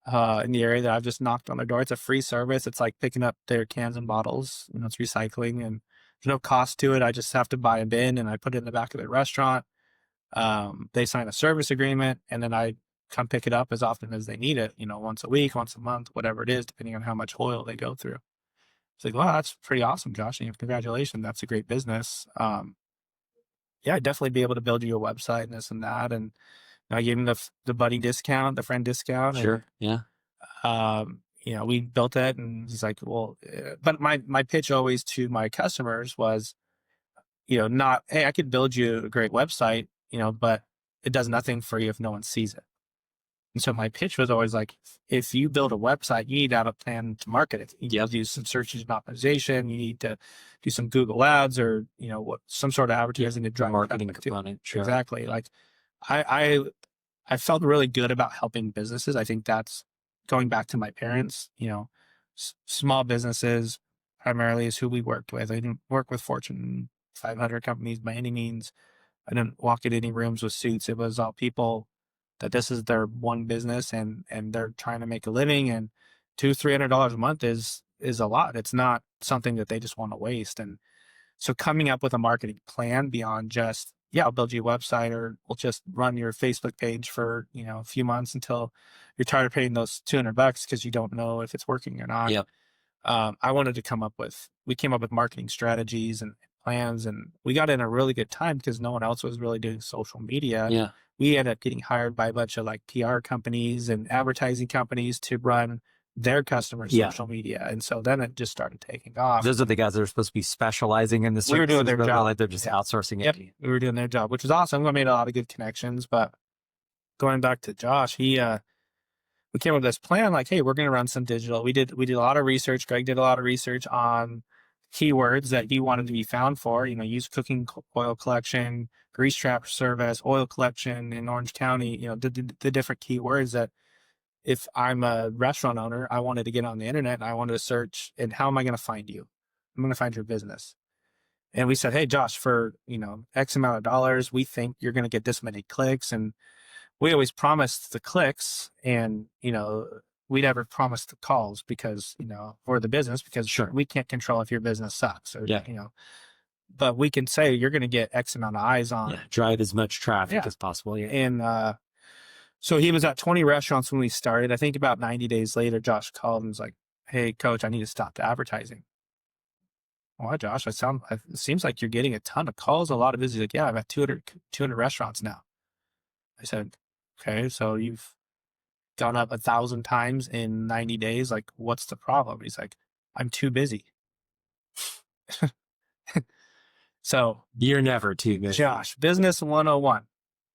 Speaker 2: in the area that I've just knocked on their door. It's a free service. It's like picking up their cans and bottles. It's recycling, and there's no cost to it. I just have to buy a bin, and I put it in the back of their restaurant. They sign a service agreement, and then I come pick it up as often as they need it, once a week, once a month, whatever it is, depending on how much oil they go through." It's like, "Wow, that's pretty awesome, Josh. And congratulations. That's a great business. Yeah, I'd definitely be able to build you a website and this and that." And I gave him the buddy discount, the friend discount.
Speaker 1: Sure. Yeah.
Speaker 2: And, we built it, and he's like, "Well," but my pitch always to my customers was, not, "Hey, I could build you a great website, but it does nothing for you if no one sees it." And so my pitch was always like, if you build a website, you need to have a plan to market it. You need to do some search engine optimization. You need to do some Google ads, or, some sort of advertising to drive
Speaker 1: Marketing
Speaker 2: traffic to.
Speaker 1: component. Sure.
Speaker 2: Exactly. Like I felt really good about helping businesses. I think that's going back to my parents, small businesses primarily is who we worked with. I didn't work with Fortune 500 companies by any means. I didn't walk in any rooms with suits. It was all people that this is their one business, and they're trying to make a living, and $200-300 a month is a lot. It's not something that they just want to waste. And so coming up with a marketing plan beyond just, yeah, I'll build you a website, or we'll just run your Facebook page for, a few months until you're tired of paying those $200 because you don't know if it's working or not.
Speaker 1: Yep.
Speaker 2: We came up with marketing strategies and plans, and we got in a really good time because no one else was really doing social media.
Speaker 1: Yeah.
Speaker 2: We ended up getting hired by a bunch of like PR companies and advertising companies to run their customers' social media. And so then it just started taking off.
Speaker 1: Those are the guys that are supposed to be specializing in this.
Speaker 2: We were doing their job.
Speaker 1: Like they're just outsourcing it.
Speaker 2: Yep, we were doing their job, which was awesome. We made a lot of good connections. But going back to Josh, we came up with this plan like, hey, we're going to run some digital. We did a lot of research. Greg did a lot of research on keywords that he wanted to be found for, used cooking oil collection, grease trap service, oil collection in Orange County, the different keywords that if I'm a restaurant owner, I wanted to get on the internet and I wanted to search, and how am I going to find you? I'm going to find your business. And we said, hey, Josh, for, X amount of dollars, we think you're going to get this many clicks. And we always promised the clicks, and, we never promised the calls because, for the business, because we can't control if your business sucks or, but we can say you're going to get X amount of eyes on.
Speaker 1: Yeah, drive as much traffic as possible. Yeah.
Speaker 2: And, so he was at 20 restaurants when we started. I think about 90 days later, Josh called and was like, hey, coach, I need to stop the advertising. Why, Josh? It seems like you're getting a ton of calls, a lot of visits. He's like, yeah, I'm at 200 restaurants now. I said, okay, so you've gone up 1,000 times in 90 days. Like, what's the problem? He's like, I'm too busy. So
Speaker 1: you're never too busy.
Speaker 2: Josh, business 101.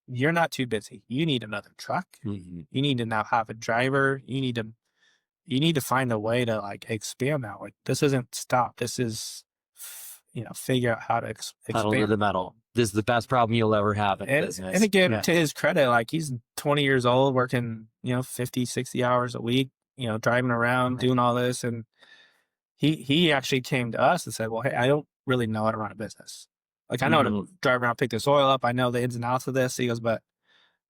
Speaker 2: You're not too busy. You need another truck.
Speaker 1: Mm-hmm.
Speaker 2: You need to now have a driver. You need to find a way to like expand that. Like, this isn't stop. This is, figure out how to expand.
Speaker 1: Pedal to the metal. This is the best problem you'll ever have in business.
Speaker 2: And again, to his credit, like he's 20 years old, working, 50, 60 hours a week, driving around, doing all this. And he actually came to us and said, well, hey, I don't really know how to run a business. Like, I know how to drive around, pick this oil up. I know the ins and outs of this. He goes, but,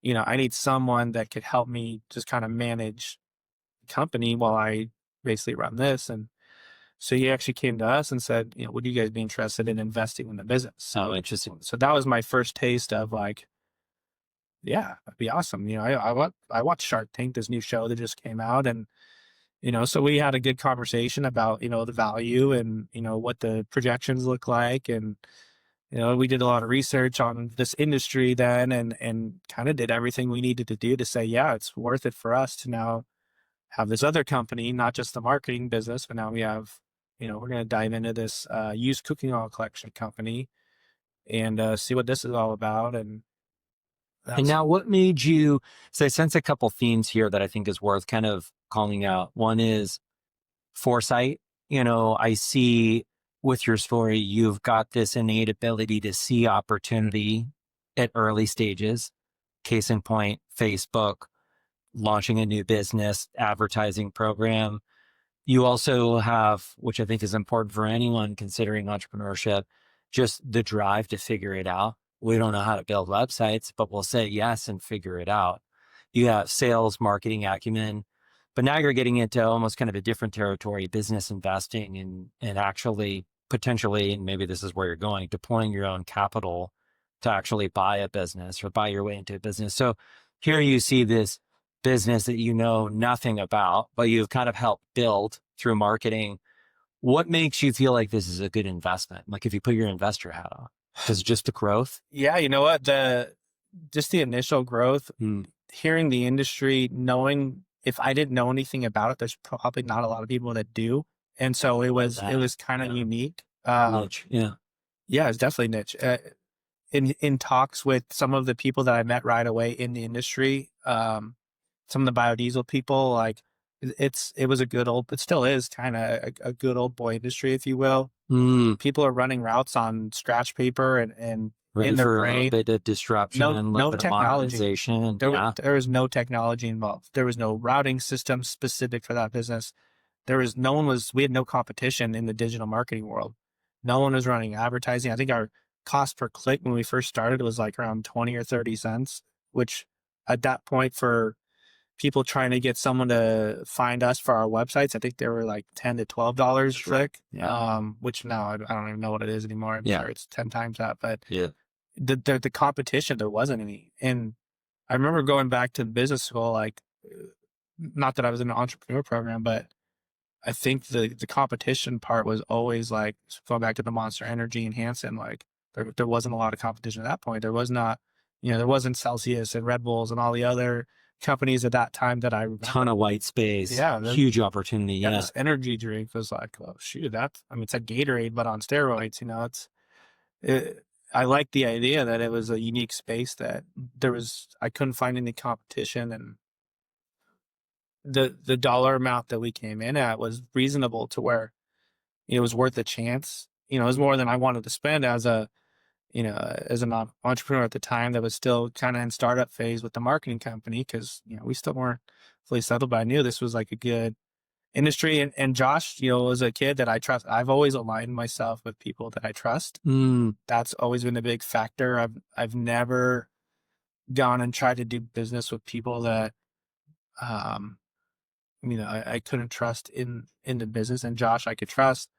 Speaker 2: I need someone that could help me just kind of manage the company while I basically run this. And so he actually came to us and said, would you guys be interested in investing in the business?
Speaker 1: Oh, interesting.
Speaker 2: So that was my first taste of like, yeah, that'd be awesome. I watched Shark Tank, this new show that just came out, and so we had a good conversation about the value and what the projections look like, and we did a lot of research on this industry then, and kind of did everything we needed to do to say, yeah, it's worth it for us to now have this other company, not just the marketing business, but now we have, we're going to dive into this used cooking oil collection company and see what this is all about. And
Speaker 1: now what made you, so I sense a couple themes here that I think is worth kind of calling out. One is foresight. I see with your story, you've got this innate ability to see opportunity at early stages. Case in point, Facebook, launching a new business, advertising program. You also have, which I think is important for anyone considering entrepreneurship, just the drive to figure it out. We don't know how to build websites, but we'll say yes and figure it out. You have sales, marketing acumen, but now you're getting into almost kind of a different territory, business investing and actually potentially, and maybe this is where you're going, deploying your own capital to actually buy a business or buy your way into a business. So here you see this business that you know nothing about, but you've kind of helped build through marketing. What makes you feel like this is a good investment? Like if you put your investor hat on, is it just the growth?
Speaker 2: Yeah, you know what? Just the initial growth, hearing the industry, knowing if I didn't know anything about it, there's probably not a lot of people that do. And so it was kind of unique.
Speaker 1: Niche, yeah.
Speaker 2: Yeah, it's definitely niche. In talks with some of the people that I met right away in the industry, some of the biodiesel people, like it was a good old, it still is kind of a good old boy industry, if you will. People are running routes on scratch paper and
Speaker 1: Ready
Speaker 2: in their
Speaker 1: for
Speaker 2: brain.
Speaker 1: a bit of disruption,
Speaker 2: No
Speaker 1: bit
Speaker 2: technology.
Speaker 1: Of modernization.
Speaker 2: There was no technology involved. There was no routing system specific for that business. We had no competition in the digital marketing world. No one was running advertising. I think our cost per click when we first started was like around 20 or 30 cents, which at that point for people trying to get someone to find us for our websites, I think they were like $10 to $12 a click.
Speaker 1: Yeah.
Speaker 2: Which now I don't even know what it is anymore. I'm sure it's 10 times that, but
Speaker 1: yeah.
Speaker 2: The competition, there wasn't any. And I remember going back to business school, like, not that I was in an entrepreneur program, but I think the competition part was always like, going back to the Monster Energy and Hansen, like there wasn't a lot of competition at that point. There was not, there wasn't Celsius and Red Bulls and all the other companies at that time that I remember.
Speaker 1: Ton of white space. Yeah. Huge opportunity. Yeah.
Speaker 2: This energy drink was like, oh shoot, it's like Gatorade, but on steroids, I like the idea that it was a unique space that I couldn't find any competition, and the dollar amount that we came in at was reasonable to where it was worth a chance. It was more than I wanted to spend as an entrepreneur at the time that was still kind of in startup phase with the marketing company, because we still weren't fully settled, but I knew this was like a good industry. And Josh, was a kid that I trust. I've always aligned myself with people that I trust. That's always been a big factor. I've never gone and tried to do business with people that I couldn't trust in the business, and Josh I could trust.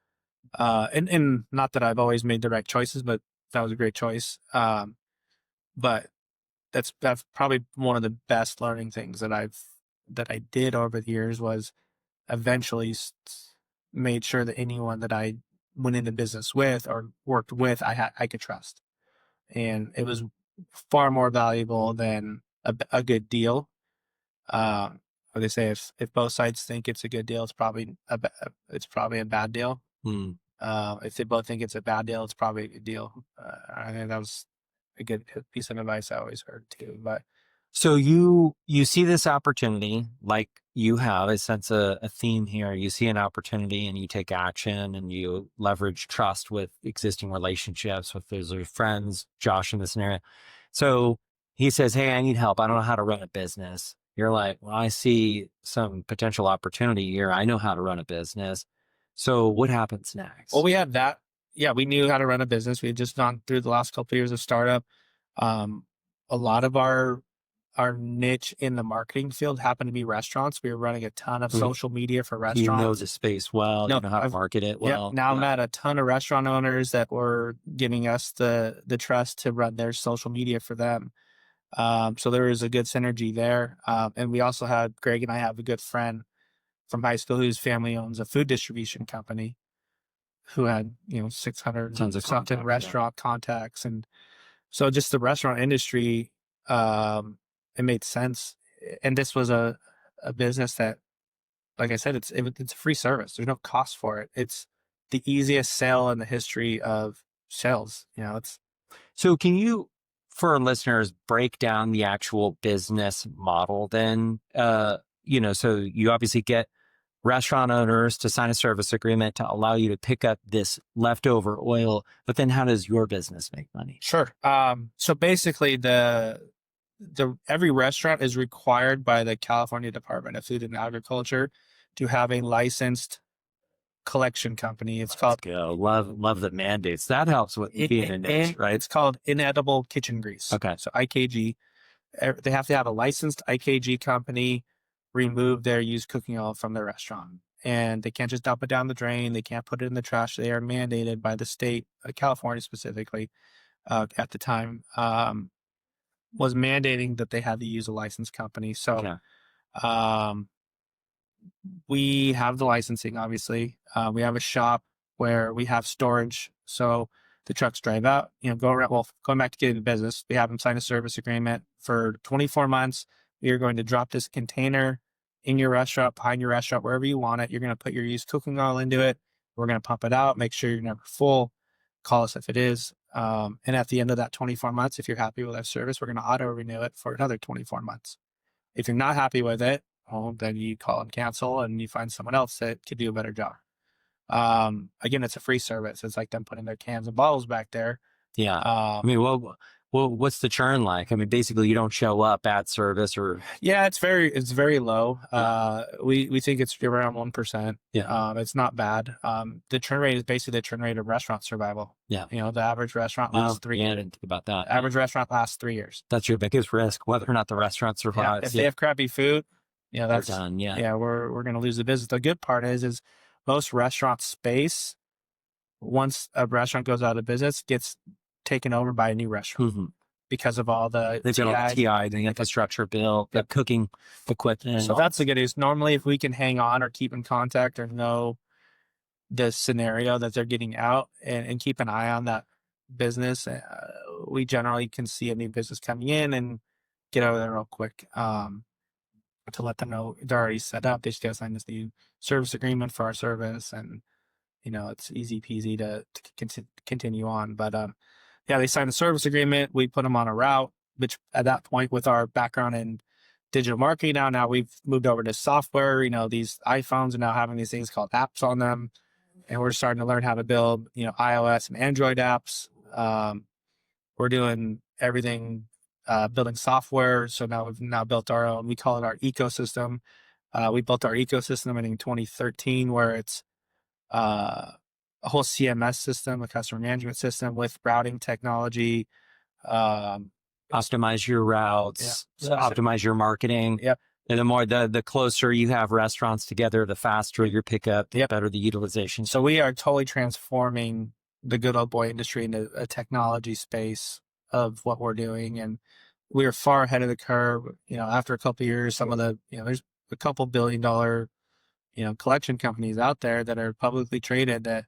Speaker 2: And not that I've always made the right choices, but that was a great choice. But that's probably one of the best learning things that I did over the years, was eventually made sure that anyone that I went into business with or worked with, I could trust. And it was far more valuable than a good deal. They say if both sides think it's a good deal, it's probably a bad deal. If they both think it's a bad deal, it's probably a good deal. I think that was a good piece of advice I always heard too. But
Speaker 1: so you see this opportunity, like you have, I sense a theme here. You see an opportunity and you take action and you leverage trust with existing relationships with those friends, Josh in this scenario. So he says, hey, I need help. I don't know how to run a business. You're like, well, I see some potential opportunity here. I know how to run a business. So what happens next?
Speaker 2: Well, we had that. yeah, we knew how to run a business. We had just gone through the last couple of years of startup. Um, a lot of our niche in the marketing field happened to be restaurants. We were running a ton of social media for
Speaker 1: You know
Speaker 2: restaurants.
Speaker 1: the space well, you
Speaker 2: No,
Speaker 1: know how to
Speaker 2: I've
Speaker 1: market it
Speaker 2: yeah.
Speaker 1: well.
Speaker 2: Now
Speaker 1: Yeah.
Speaker 2: met a ton of restaurant owners that were giving us the trust to run their social media for them. So there was a good synergy there. And we also had Greg and I have a good friend from high school whose family owns a food distribution company who had, 600
Speaker 1: Tons of
Speaker 2: something
Speaker 1: contacts, yeah.
Speaker 2: restaurant contacts. And so just the restaurant industry, it made sense. And this was a business that, like I said, it's a free service. There's no cost for it. It's the easiest sale in the history of sales. It's
Speaker 1: So can you, for our listeners, break down the actual business model then? So you obviously get restaurant owners to sign a service agreement to allow you to pick up this leftover oil, but then how does your business make money?
Speaker 2: sure. So basically the every restaurant is required by the California Department of Food and Agriculture to have a licensed collection company. It's called
Speaker 1: Go. Love the mandates. That helps with being a niche, right?
Speaker 2: It's called inedible kitchen grease.
Speaker 1: Okay.
Speaker 2: So IKG. They have to have a licensed IKG company remove their used cooking oil from their restaurant. And they can't just dump it down the drain. They can't put it in the trash. They are mandated by the state, California specifically, at the time, was mandating that they had to use a licensed company. So
Speaker 1: Okay.
Speaker 2: we have the licensing, obviously. We have a shop where we have storage. So the trucks drive out, go around. Well, going back to getting the business, we have them sign a service agreement for 24 months. We are going to drop this container in your restaurant, behind your restaurant, wherever you want it. You're going to put your used cooking oil into it. We're going to pump it out, make sure you're never full. Call us if it is. And at the end of that 24 months, if you're happy with our service, we're going to auto renew it for another 24 months. If you're not happy with it, well, then you call and cancel and you find someone else that could do a better job. Again, it's a free service. It's like them putting their cans and bottles back there.
Speaker 1: Yeah. I mean, what's the churn like? I mean, basically you don't show up at service or.
Speaker 2: Yeah, it's very low. We think it's around 1%.
Speaker 1: Yeah.
Speaker 2: It's not bad. The churn rate is basically the churn rate of restaurant survival.
Speaker 1: Yeah.
Speaker 2: The average restaurant lasts 3
Speaker 1: Yeah, I
Speaker 2: years.
Speaker 1: didn't think about that.
Speaker 2: Average restaurant lasts 3 years.
Speaker 1: That's your biggest risk, whether or not the restaurant
Speaker 2: Yeah,
Speaker 1: survives.
Speaker 2: if they have crappy food, that's
Speaker 1: they're done. Yeah.
Speaker 2: Yeah, we're going to lose the business. The good part is most restaurant space, once a restaurant goes out of business, gets taken over by a new restaurant
Speaker 1: Mm-hmm.
Speaker 2: because of all the
Speaker 1: They've got all the TI, the infrastructure built, the cooking equipment.
Speaker 2: So that's the good news. Normally, if we can hang on or keep in contact or know the scenario that they're getting out and keep an eye on that business, we generally can see a new business coming in and get over there real quick. To let them know they're already set up. They just got to sign this new service agreement for our service, and it's easy peasy to continue on. But yeah, they signed the service agreement. We put them on a route, which at that point, with our background in digital marketing, now we've moved over to software. These iPhones are now having these things called apps on them, and we're starting to learn how to build iOS and Android apps. We're doing everything. Building software. So now we've built our own, we call it our ecosystem. We built our ecosystem in 2013, where it's a whole CMS system, a customer management system with routing technology.
Speaker 1: Optimize your routes, optimize your marketing.
Speaker 2: Yep.
Speaker 1: And the more, the closer you have restaurants together, the faster your pickup, the better the utilization.
Speaker 2: So we are totally transforming the good old boy industry into a technology space of what we're doing. And we are far ahead of the curve. After a couple of years, some of the, there's a couple $1 billion, collection companies out there that are publicly traded that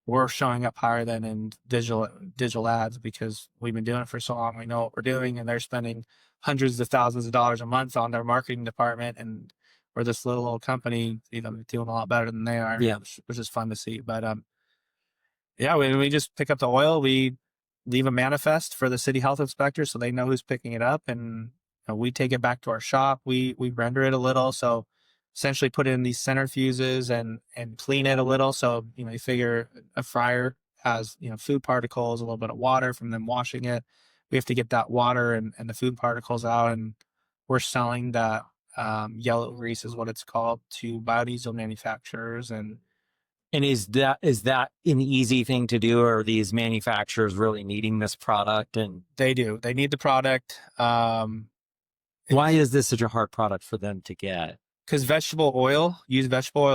Speaker 2: we're showing up higher than in digital ads because we've been doing it for so long. We know what we're doing, and they're spending hundreds of thousands of dollars a month on their marketing department. And we're this little old company, doing a lot better than they are, which is fun to see. But, yeah, we just pick up the oil. We leave a manifest for the city health inspector so they know who's picking it up, and we take it back to our shop. We render it a little, so essentially put it in these centrifuges and clean it a little. So you figure a fryer has food particles, a little bit of water from them washing it. We have to get that water and the food particles out, and we're selling that yellow grease is what it's called to biodiesel manufacturers and
Speaker 1: And is that an easy thing to do, or are these manufacturers really needing this product? And
Speaker 2: They do. They need the product.
Speaker 1: why is this such a hard product for them to get?
Speaker 2: Because used vegetable oil is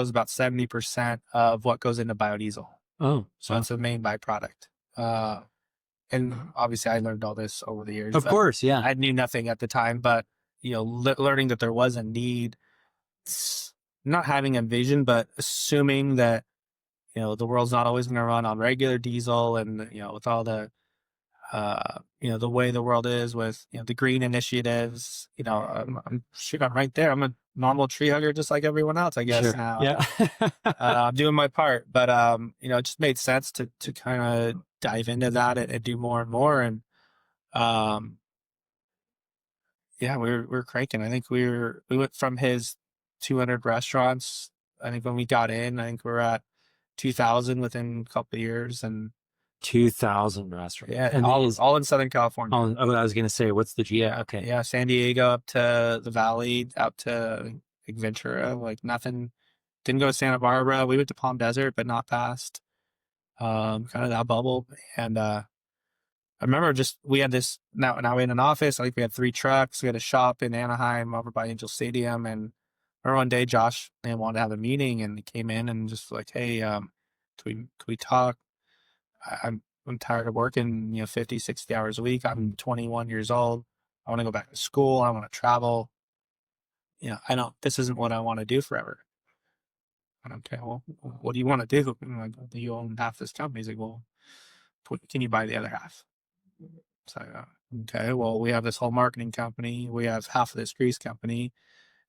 Speaker 2: about 70% of what goes into biodiesel.
Speaker 1: Oh,
Speaker 2: So it's the main byproduct. And obviously I learned all this over the years.
Speaker 1: of course, yeah.
Speaker 2: I knew nothing at the time, but learning that there was a need, not having a vision, but assuming that, the world's not always going to run on regular diesel, and, with all the, the way the world is with, the green initiatives, I'm right there. I'm a normal tree hugger, just like everyone else, I guess.
Speaker 1: Sure.
Speaker 2: Now,
Speaker 1: Yeah.
Speaker 2: I'm doing my part, but, it just made sense to kind of dive into that and do more and more. And, yeah, we're cranking. I think we went from his 200 restaurants. I think when we got in, I think we're at 2,000 within a couple of years, and
Speaker 1: 2,000 restaurants.
Speaker 2: yeah,
Speaker 1: And
Speaker 2: all in Southern California.
Speaker 1: I was going to say, what's the G?
Speaker 2: Yeah,
Speaker 1: Okay.
Speaker 2: yeah, San Diego up to the Valley, out to like Ventura, like nothing. Didn't go to Santa Barbara. We went to Palm Desert, but not past kind of that bubble. And I remember we had this now we had an office. I think we had 3 trucks. We had a shop in Anaheim over by Angel Stadium, and remember one day Josh wanted to have a meeting, and he came in and just like, hey, can we talk? I'm tired of working, 50, 60 hours a week. I'm 21 years old. I want to go back to school. I want to travel. This isn't what I want to do forever. And I'm okay, well, what do you want to do? I'm like, do you own half this company? He's like, well, can you buy the other half? So, okay, well, we have this whole marketing company. We have half of this grease company.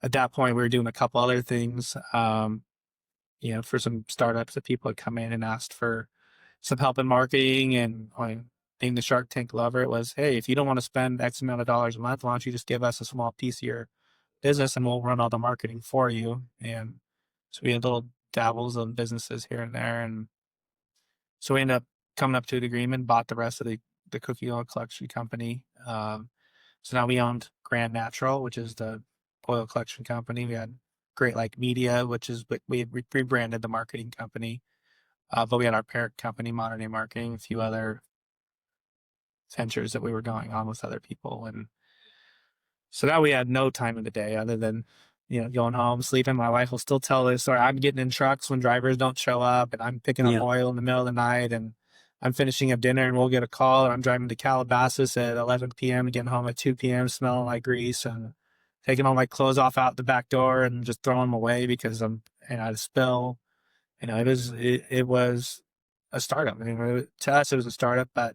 Speaker 2: At that point, we were doing a couple other things, for some startups that people had come in and asked for some help in marketing. And being the Shark Tank lover, it was, hey, if you don't want to spend X amount of dollars a month, why don't you just give us a small piece of your business and we'll run all the marketing for you. And so we had little dabbles of businesses here and there. And so we ended up coming up to an agreement, bought the rest of the cookie oil collection company. So now we owned Grand Natural, which is the oil collection company. We had Great Lake Media, which is what we rebranded the marketing company. But we had our parent company, Modern Day Marketing, a few other ventures that we were going on with other people. And so now we had no time in the day other than, going home, sleeping. My wife will still tell this story. I'm getting in trucks when drivers don't show up, and I'm picking up oil in the middle of the night, and I'm finishing up dinner, and we'll get a call, and I'm driving to Calabasas at 11 p.m. and getting home at 2 p.m. smelling like grease, and taking all my clothes off out the back door and just throwing them away because I had a spill. It was a startup. I mean, to us, it was a startup, but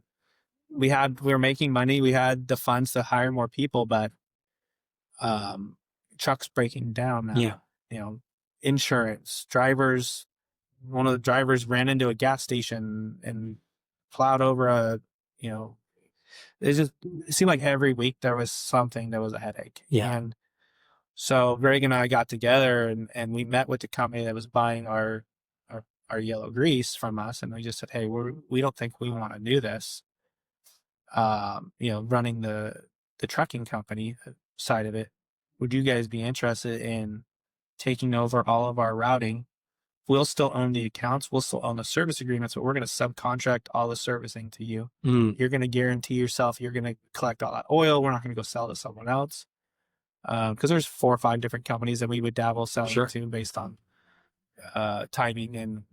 Speaker 2: we were making money. We had the funds to hire more people, but trucks breaking down now.
Speaker 1: Yeah.
Speaker 2: Insurance, one of the drivers ran into a gas station and plowed over it seemed like every week there was something that was a headache.
Speaker 1: Yeah.
Speaker 2: And so Greg and I got together and we met with the company that was buying our yellow grease from us. And we just said, hey, we don't think we want to do this. Running the trucking company side of it. Would you guys be interested in taking over all of our routing? We'll still own the accounts. We'll still own the service agreements, but we're going to subcontract all the servicing to you. You're going to guarantee yourself you're going to collect all that oil. We're not going to go sell to someone else. Because there's 4 or 5 different companies that we would dabble selling to based on timing. And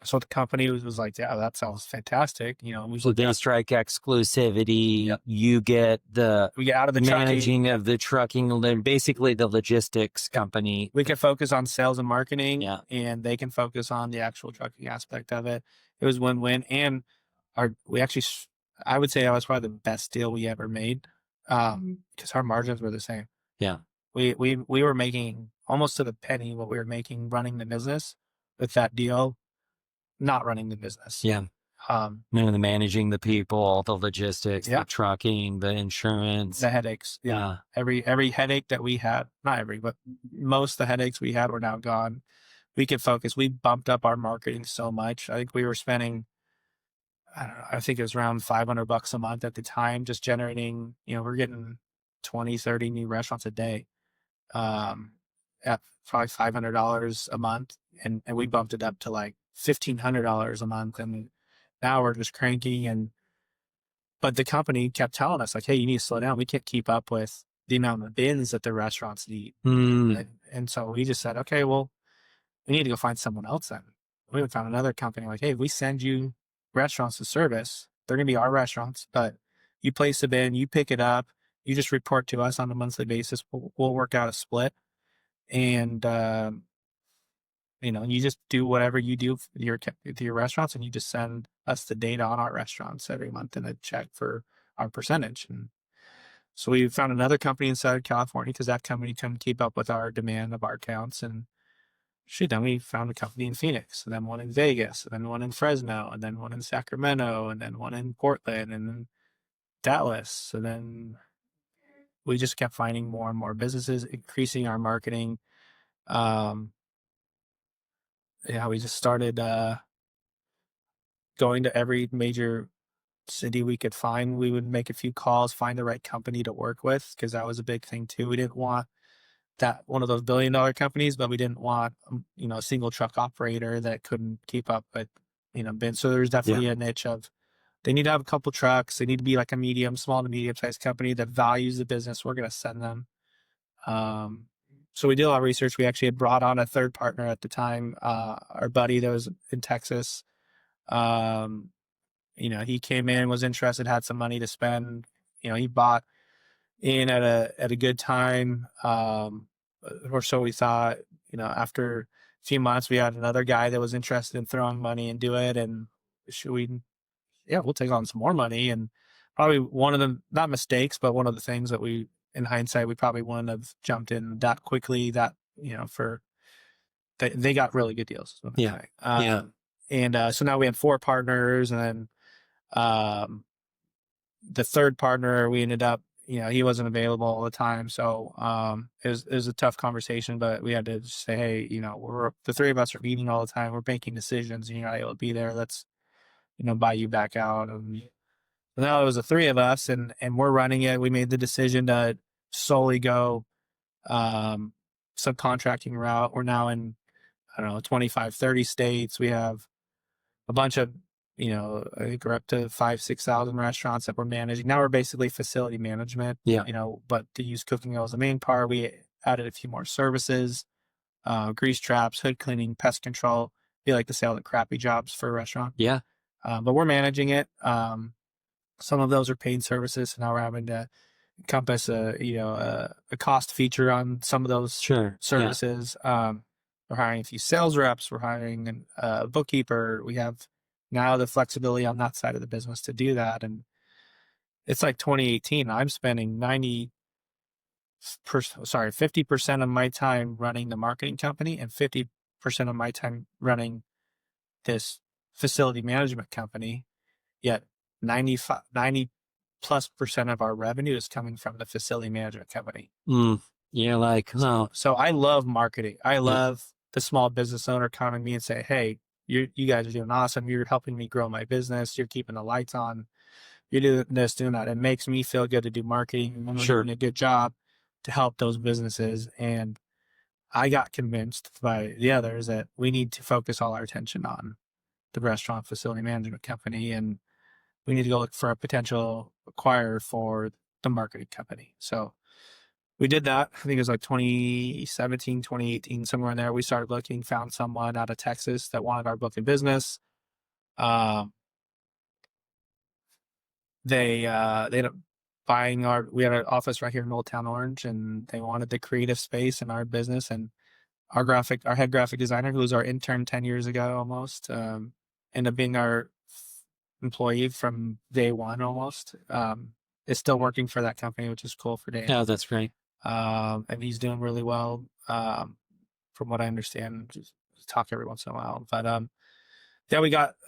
Speaker 2: so the company was like, yeah, that sounds fantastic.
Speaker 1: So they strike exclusivity. Yep. You get
Speaker 2: we get out of the
Speaker 1: managing of the trucking, basically the logistics company.
Speaker 2: We can focus on sales and marketing,
Speaker 1: and
Speaker 2: they can focus on the actual trucking aspect of it. It was win-win. And I would say that was probably the best deal we ever made, because our margins were the same.
Speaker 1: Yeah.
Speaker 2: We were making almost to the penny what we were making running the business with that deal, not running the business.
Speaker 1: Yeah. The managing the people, the logistics, the trucking, the insurance,
Speaker 2: the headaches. Yeah. Every headache that we had, not every, but most of the headaches we had were now gone. We could focus. We bumped up our marketing so much. I think we were spending, I don't know, I think it was around $500 a month at the time, just generating, we're getting 20, 30 new restaurants a day, at probably $500 a month. And we bumped it up to like $1,500 a month, and now we're just cranking. But the company kept telling us like, hey, you need to slow down. We can't keep up with the amount of bins that the restaurants need. And so we just said, okay, well, we need to go find someone else then. We found another company like, hey, we send you restaurants to service. They're going to be our restaurants, but you place a bin, you pick it up, you just report to us on a monthly basis. We'll work out a split. And, you just do whatever you do with your restaurants, and you just send us the data on our restaurants every month and a check for our percentage. And so we found another company in Southern California because that company couldn't keep up with our demand of our accounts. And then we found a company in Phoenix, and then one in Vegas, and then one in Fresno, and then one in Sacramento, and then one in Portland, and then Dallas. So then we just kept finding more and more businesses, increasing our marketing. We just started going to every major city we could find. We would make a few calls, find the right company to work with, because that was a big thing too. We didn't want that one of those billion-dollar companies, but we didn't want a single truck operator that couldn't keep up with bins. So there's definitely a niche of they need to have a couple trucks. They need to be like a small to medium sized company that values the business. We're going to send them. So we did a lot of research. We actually had brought on a third partner at the time, our buddy that was in Texas. He came in, was interested, had some money to spend. He bought in at a good time, or so we thought. After a few months, we had another guy that was interested in throwing money into it, and we'll take on some more money. And probably one of the, not mistakes, but one of the things that we, in hindsight, we probably wouldn't have jumped in that quickly. That they got really good deals. And so now we had 4 partners, and then the third partner, we ended up, he wasn't available all the time. So it was a tough conversation, but we had to just say, hey, the 3 of us are meeting all the time. We're making decisions, and you're not able to be there. Let's, buy you back out. And now it was the 3 of us, and we're running it. We made the decision to solely go subcontracting route. We're now in, 25, 30 states. We have a bunch of, I think we're up to 5,000-6,000 restaurants that we're managing. Now we're basically facility management, but to use cooking oil as the main part, we added a few more services, grease traps, hood cleaning, pest control. We like to say all the crappy jobs for a restaurant.
Speaker 1: Yeah.
Speaker 2: But we're managing it. Some of those are paid services. So now we're having to encompass a cost feature on some of those services. We're hiring a few sales reps. We're hiring a bookkeeper. We have now the flexibility on that side of the business to do that. And it's like 2018. I'm spending 50% of my time running the marketing company and 50% of my time running this facility management company. Yet 90+ percent of our revenue is coming from the facility management company. So I love marketing. I love the small business owner coming to me and say, hey, you guys are doing awesome. You're helping me grow my business. You're keeping the lights on. You're doing this, doing that. It makes me feel good to do marketing when we're doing a good job to help those businesses. And I got convinced by the others that we need to focus all our attention on the restaurant facility management company, and we need to go look for a potential acquirer for the marketing company. So we did that. I think it was like 2017, 2018, somewhere in there. We started looking, found someone out of Texas that wanted our book of business. They ended up buying we had an office right here in Old Town Orange, and they wanted the creative space in our business. And our head graphic designer, who was our intern 10 years ago almost, ended up being our employee from day one almost. Is still working for that company, which is cool for Dave.
Speaker 1: Yeah, that's great.
Speaker 2: And he's doing really well, from what I understand. Just talk every once in a while. But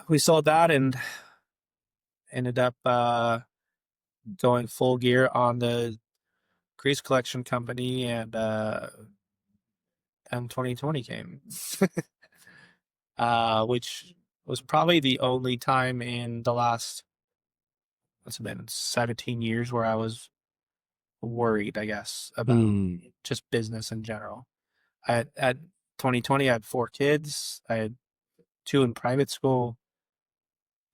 Speaker 2: we sold that and ended up going full gear on the grease collection company, and 2020 came, which was probably the only time in the last, what's it been, 17 years where I was worried, I guess, about just business in general. At 2020, I had 4 kids. I had 2 in private school.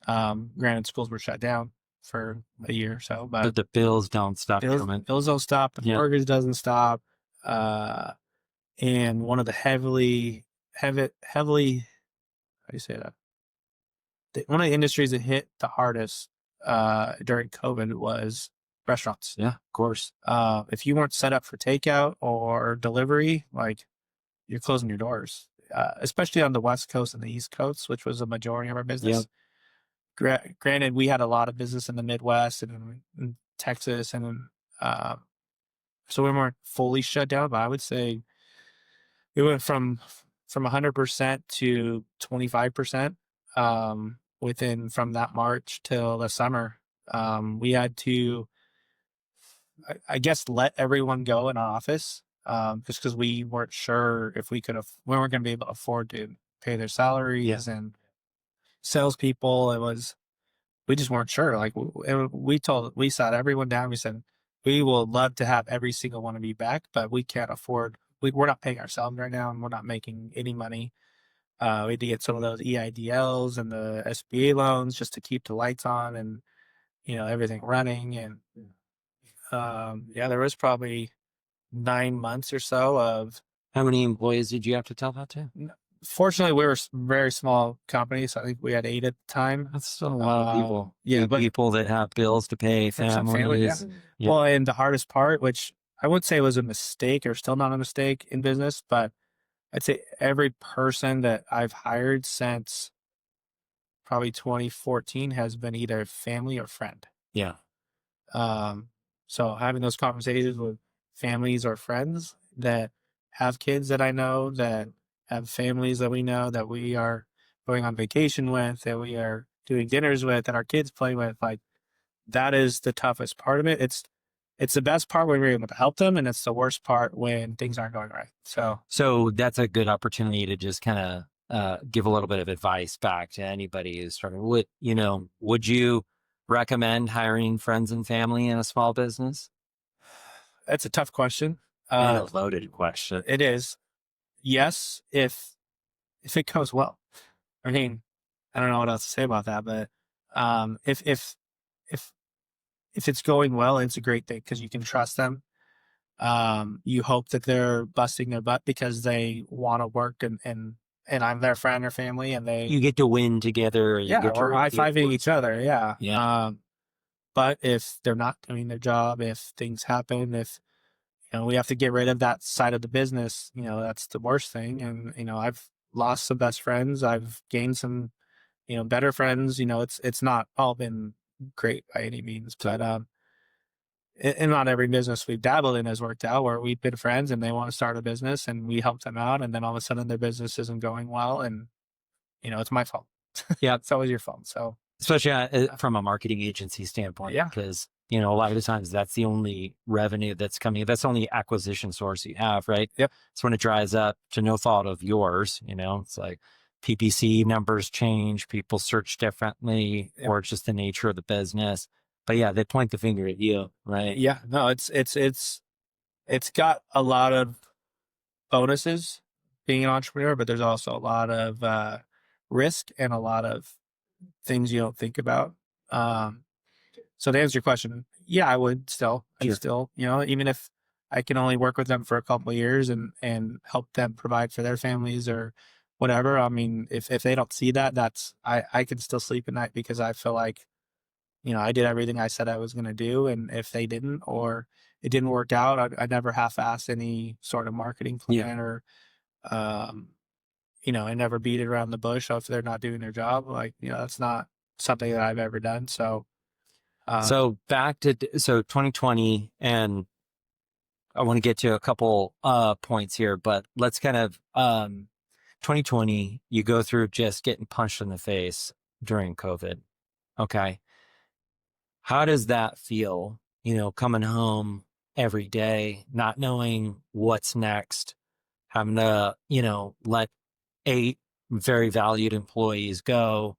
Speaker 2: Granted, schools were shut down for a year or so, but
Speaker 1: But the bills don't stop coming.
Speaker 2: bills don't stop. The
Speaker 1: Yeah.
Speaker 2: mortgage doesn't stop. And one of the heavily, how do you say that? One of the industries that hit the hardest during COVID was restaurants.
Speaker 1: Yeah, of course.
Speaker 2: If you weren't set up for takeout or delivery, like, you're closing your doors, especially on the West Coast and the East Coast, which was a majority of our business. Granted, we had a lot of business in the Midwest and in Texas, and so we weren't fully shut down. But I would say it went from 100% to 25% from that March till the summer. We had to, I guess, let everyone go in our office just because we weren't sure if we weren't going to be able to afford to pay their salaries and salespeople. We just weren't sure. Like, we sat everyone down. We said, we will love to have every single one of you back, but we can't afford, we're not paying ourselves right now, and we're not making any money. We had to get some of those EIDLs and the SBA loans just to keep the lights on and, everything running. And there was probably 9 months or so of.
Speaker 1: How many employees did you have to tell that to?
Speaker 2: Fortunately, we were a very small company, so I think we had 8 at the time.
Speaker 1: That's still a lot of people.
Speaker 2: Yeah, but
Speaker 1: people that have bills to pay, families.
Speaker 2: Yeah. Well, and the hardest part, which I wouldn't say was a mistake or still not a mistake in business, but I'd say every person that I've hired since probably 2014 has been either family or friend.
Speaker 1: Yeah.
Speaker 2: So having those conversations with families or friends that have kids that I know, that have families that we know, that we are going on vacation with, that we are doing dinners with, that our kids play with, like, that is the toughest part of it. It's the best part when we're able to help them, and it's the worst part when things aren't going right. So
Speaker 1: that's a good opportunity to just kind of give a little bit of advice back to anybody who's struggling. Would you recommend hiring friends and family in a small business?
Speaker 2: That's a tough question.
Speaker 1: And a loaded question.
Speaker 2: It is. Yes, if it goes well. I mean, I don't know what else to say about that, but if it's going well, it's a great thing because you can trust them. You hope that they're busting their butt because they want to work, and I'm their friend or family, and you
Speaker 1: get to win together.
Speaker 2: Or high-fiving each other. Yeah.
Speaker 1: Yeah.
Speaker 2: But if they're not doing their job, if things happen, if we have to get rid of that side of the business, that's the worst thing. And I've lost some best friends. I've gained some, better friends. It's not all been great by any means, but and not every business we've dabbled in has worked out, where we've been friends and they want to start a business and we help them out, and then all of a sudden their business isn't going well, and it's my fault.
Speaker 1: Yeah,
Speaker 2: it's always your fault. So
Speaker 1: especially from a marketing agency standpoint, because a lot of the times that's the only revenue that's coming. That's the only acquisition source you have, right?
Speaker 2: Yep.
Speaker 1: So when it dries up, to no fault of yours, it's like PPC numbers change, people search differently, or it's just the nature of the business. But yeah, they point the finger at you, right?
Speaker 2: Yeah, no, it's got a lot of bonuses being an entrepreneur, but there's also a lot of risk and a lot of things you don't think about. So to answer your question, yeah, I would still. I'd still, even if I can only work with them for a couple of years and help them provide for their families or whatever. I mean, if they don't see that, I can still sleep at night because I feel like, I did everything I said I was going to do. And if they didn't, or it didn't work out, I never half-assed any sort of marketing plan or, I never beat it around the bush if they're not doing their job. Like, that's not something that I've ever done. So,
Speaker 1: so back to 2020, and I want to get to a couple points here, but let's kind of 2020, you go through just getting punched in the face during COVID. Okay. How does that feel, coming home every day, not knowing what's next, having to, let 8 very valued employees go?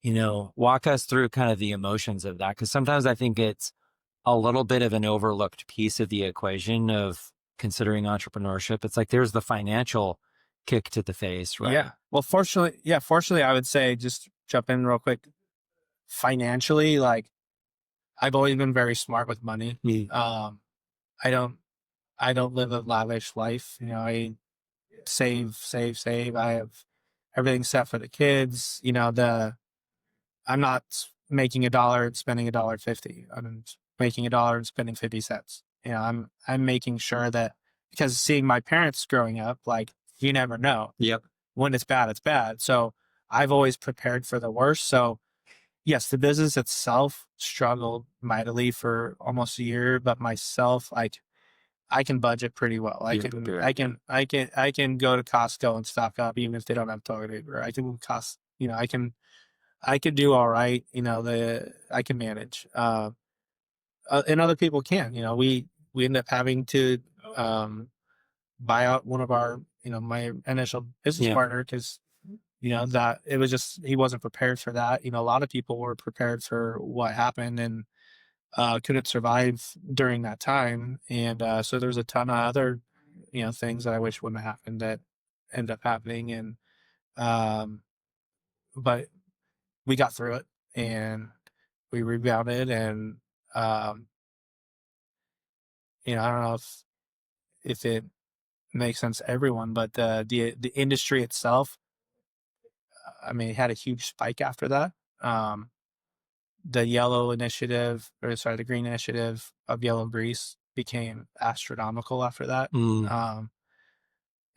Speaker 1: Walk us through kind of the emotions of that. Because sometimes I think it's a little bit of an overlooked piece of the equation of considering entrepreneurship. It's like there's the financial kick to the face, right?
Speaker 2: Yeah. Well, fortunately, I would say, just jump in real quick. Financially, like, I've always been very smart with money. I don't, I don't live a lavish life. I save. I have everything set for the kids. I'm not making $1 and spending $1.50. I'm making $1 and spending 50 cents. I'm making sure that, because seeing my parents growing up, like, you never know.
Speaker 1: Yep.
Speaker 2: When it's bad, it's bad. So I've always prepared for the worst. So yes, the business itself struggled mightily for almost a year, but myself, like, I can budget pretty well. I can go to Costco and stock up even if they don't have toilet paper. I can do all right. I can manage. And other people can. We end up having to buy out one of our, my initial business partner, because that it was just, he wasn't prepared for that. A lot of people were prepared for what happened and couldn't survive during that time. And so there's a ton of other, things that I wish wouldn't have happened that end up happening. And but we got through it and we rebounded. And um, I don't know if it makes sense to everyone, but the industry itself, I mean, it had a huge spike after that. The the green initiative of yellow grease became astronomical after that. And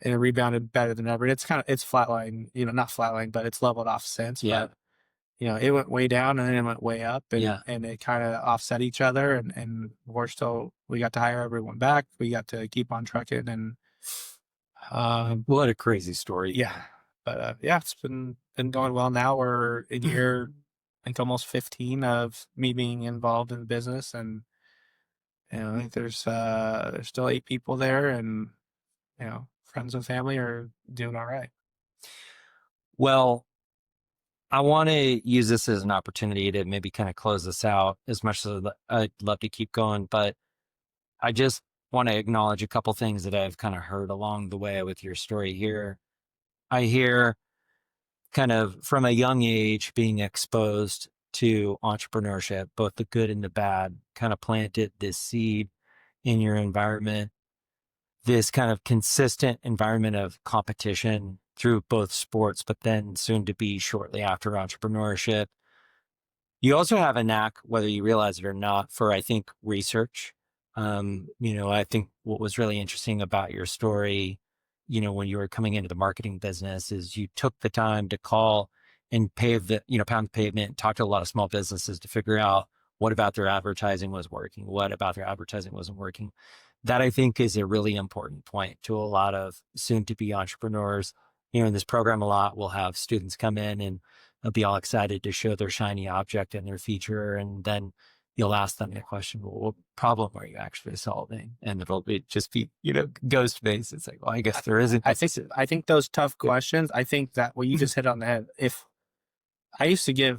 Speaker 2: it rebounded better than ever. It's flatline, not flatline, but it's leveled off since.
Speaker 1: Yeah.
Speaker 2: But it went way down and then it went way up, and
Speaker 1: Yeah.
Speaker 2: and it kind of offset each other. And we got to hire everyone back. We got to keep on trucking, and
Speaker 1: What a crazy story.
Speaker 2: yeah. But yeah, it's been going well. Now we're in year, I think, almost 15 of me being involved in the business. And I think there's still 8 people there, and friends and family are doing all right.
Speaker 1: Well, I want to use this as an opportunity to maybe kind of close this out, as much as I'd love to keep going, but I just want to acknowledge a couple things that I've kind of heard along the way with your story here. I hear kind of from a young age being exposed to entrepreneurship, both the good and the bad, kind of planted this seed in your environment, this kind of consistent environment of competition through both sports, but then soon to be shortly after entrepreneurship. You also have a knack, whether you realize it or not, for, I think, research. I think what was really interesting about your story, when you were coming into the marketing business, is you took the time to call and pound the pavement, and talk to a lot of small businesses to figure out what about their advertising was working, what about their advertising wasn't working. That, I think, is a really important point to a lot of soon-to-be entrepreneurs. In this program, a lot will have students come in and they'll be all excited to show their shiny object and their feature. And then you'll ask them the question, well, what problem are you actually solving? And it'll just be, ghost face. It's like, well, I guess there isn't.
Speaker 2: I think those tough questions, I think that what you just hit on the head. If I used to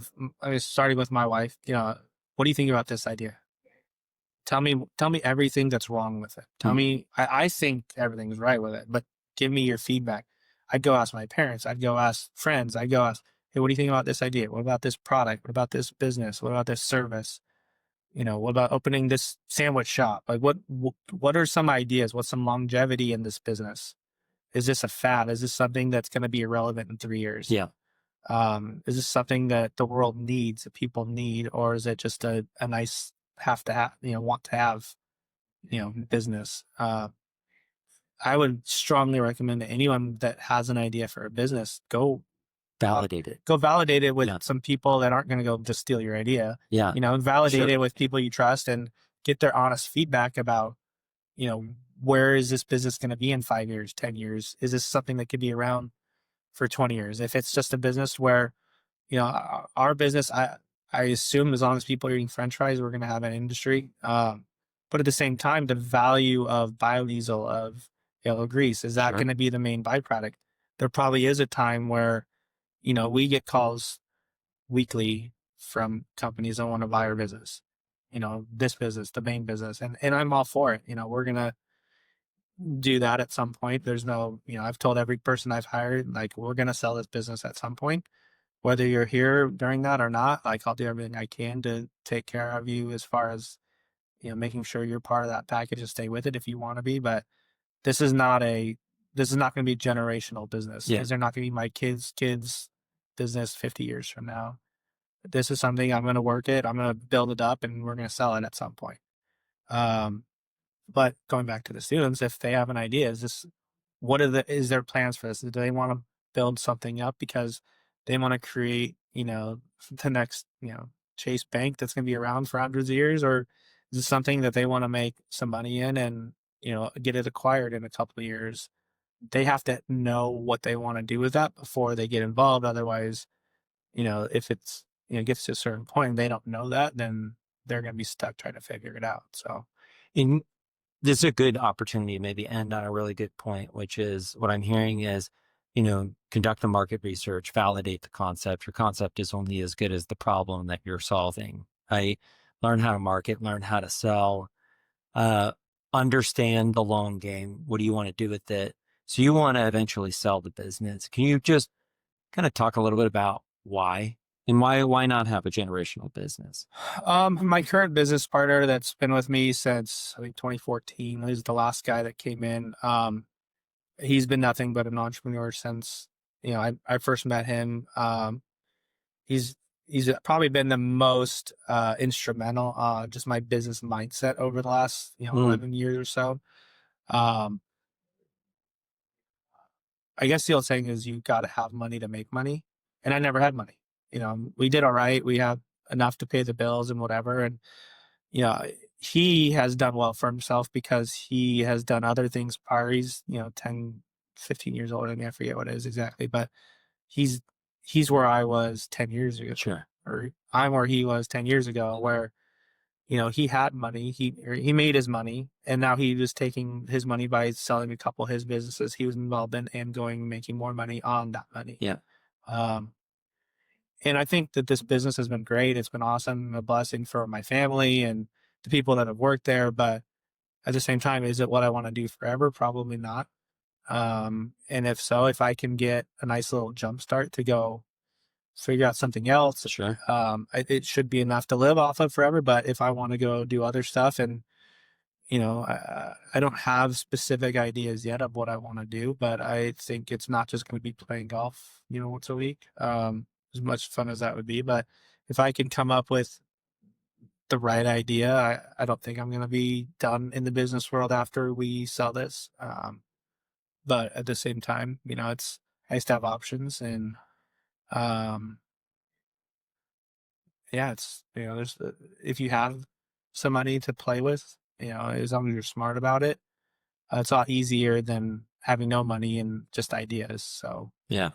Speaker 2: starting with my wife, what do you think about this idea? Tell me everything that's wrong with it. Tell me, I think everything's right with it, but give me your feedback. I'd go ask my parents. I'd go ask friends. I'd go ask, hey, what do you think about this idea? What about this product? What about this business? What about this service? What about opening this sandwich shop? Like, what are some ideas? What's some longevity in this business? Is this a fad? Is this something that's going to be irrelevant in 3 years?
Speaker 1: Yeah.
Speaker 2: Is this something that the world needs, that people need, or is it just a nice have to have, want to have, business? I would strongly recommend to anyone that has an idea for a business, go
Speaker 1: validate it.
Speaker 2: Go validate it with some people that aren't going to go just steal your idea.
Speaker 1: Yeah.
Speaker 2: Validate it with people you trust and get their honest feedback about, where is this business going to be in 5 years, 10 years? Is this something that could be around for 20 years? If it's just a business where, our business, I assume as long as people are eating French fries, we're going to have an industry. But at the same time, the value of biodiesel, of yellow grease, is that going to be the main byproduct? There probably is a time where, we get calls weekly from companies that want to buy our business, this business, the main business. And I'm all for it. do that at some point. There's no, I've told every person I've hired, like, we're going to sell this business at some point, whether you're here during that or not. Like, I'll do everything I can to take care of you as far as, making sure you're part of that package and stay with it if you want to be. But this is not going to be generational business.
Speaker 1: Yeah.
Speaker 2: They're not going to be my kids business 50 years from now. This is something I'm going to work it. I'm going to build it up, and we're going to sell it at some point. But going back to the students, if they have an idea, is there plans for this? Do they want to build something up because they want to create, the next, Chase Bank that's going to be around for hundreds of years? Or is it something that they want to make some money in and, get it acquired in a couple of years? They have to know what they want to do with that before they get involved. Otherwise, if it's, gets to a certain point and they don't know that, then they're going to be stuck trying to figure it out. So,
Speaker 1: And this is a good opportunity to maybe end on a really good point, which is what I'm hearing is, conduct the market research, validate the concept. Your concept is only as good as the problem that you're solving, right? Learn how to market, learn how to sell, understand the long game. What do you want to do with it? So you want to eventually sell the business. Can you just kind of talk a little bit about why? And why not have a generational business?
Speaker 2: my current business partner that's been with me since, I think, 2014, he's the last guy that came in. He's been nothing but an entrepreneur since, I first met him. He's probably been the most instrumental just my business mindset over the last 11 years or so. I guess the old saying is you got to have money to make money, and I never had money. We did all right. We have enough to pay the bills and whatever, and he has done well for himself because he has done other things prior. He's 10, 15 years older than me. I forget what it is exactly, but he's where I was 10 years ago.
Speaker 1: Sure.
Speaker 2: Or I'm where he was 10 years ago, where he had money, he made his money, and now he was taking his money by selling a couple of his businesses he was involved in and making more money on that money.
Speaker 1: Yeah.
Speaker 2: And I think that this business has been great. It's been awesome, a blessing for my family and the people that have worked there. But at the same time, is it what I want to do forever? Probably not. And if so, if I can get a nice little jump start to go figure out something else,
Speaker 1: Sure.
Speaker 2: it should be enough to live off of forever. But if I want to go do other stuff, and I don't have specific ideas yet of what I want to do, but I think it's not just going to be playing golf, once a week. As much fun as that would be, but if I can come up with the right idea, I don't think I'm going to be done in the business world after we sell this. But at the same time, it's nice to have options, and yeah, it's there's if you have some money to play with, as long as you're smart about it, it's a lot easier than having no money and just ideas. So
Speaker 1: Yeah.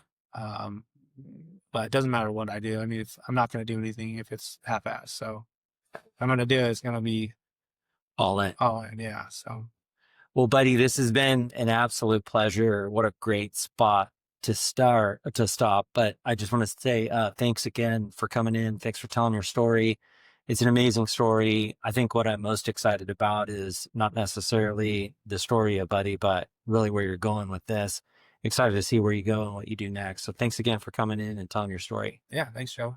Speaker 2: But it doesn't matter what I do. I mean, if I'm not going to do anything if it's half-assed. So if I'm going to do it, it's going to be
Speaker 1: All in.
Speaker 2: all in. Yeah. So
Speaker 1: Well, buddy, this has been an absolute pleasure. What a great spot to stop. But I just want to say thanks again for coming in. Thanks for telling your story. It's an amazing story. I think what I'm most excited about is not necessarily the story of Buddy, but really where you're going with this. Excited to see where you go and what you do next. So thanks again for coming in and telling your story.
Speaker 2: yeah, thanks, Joe.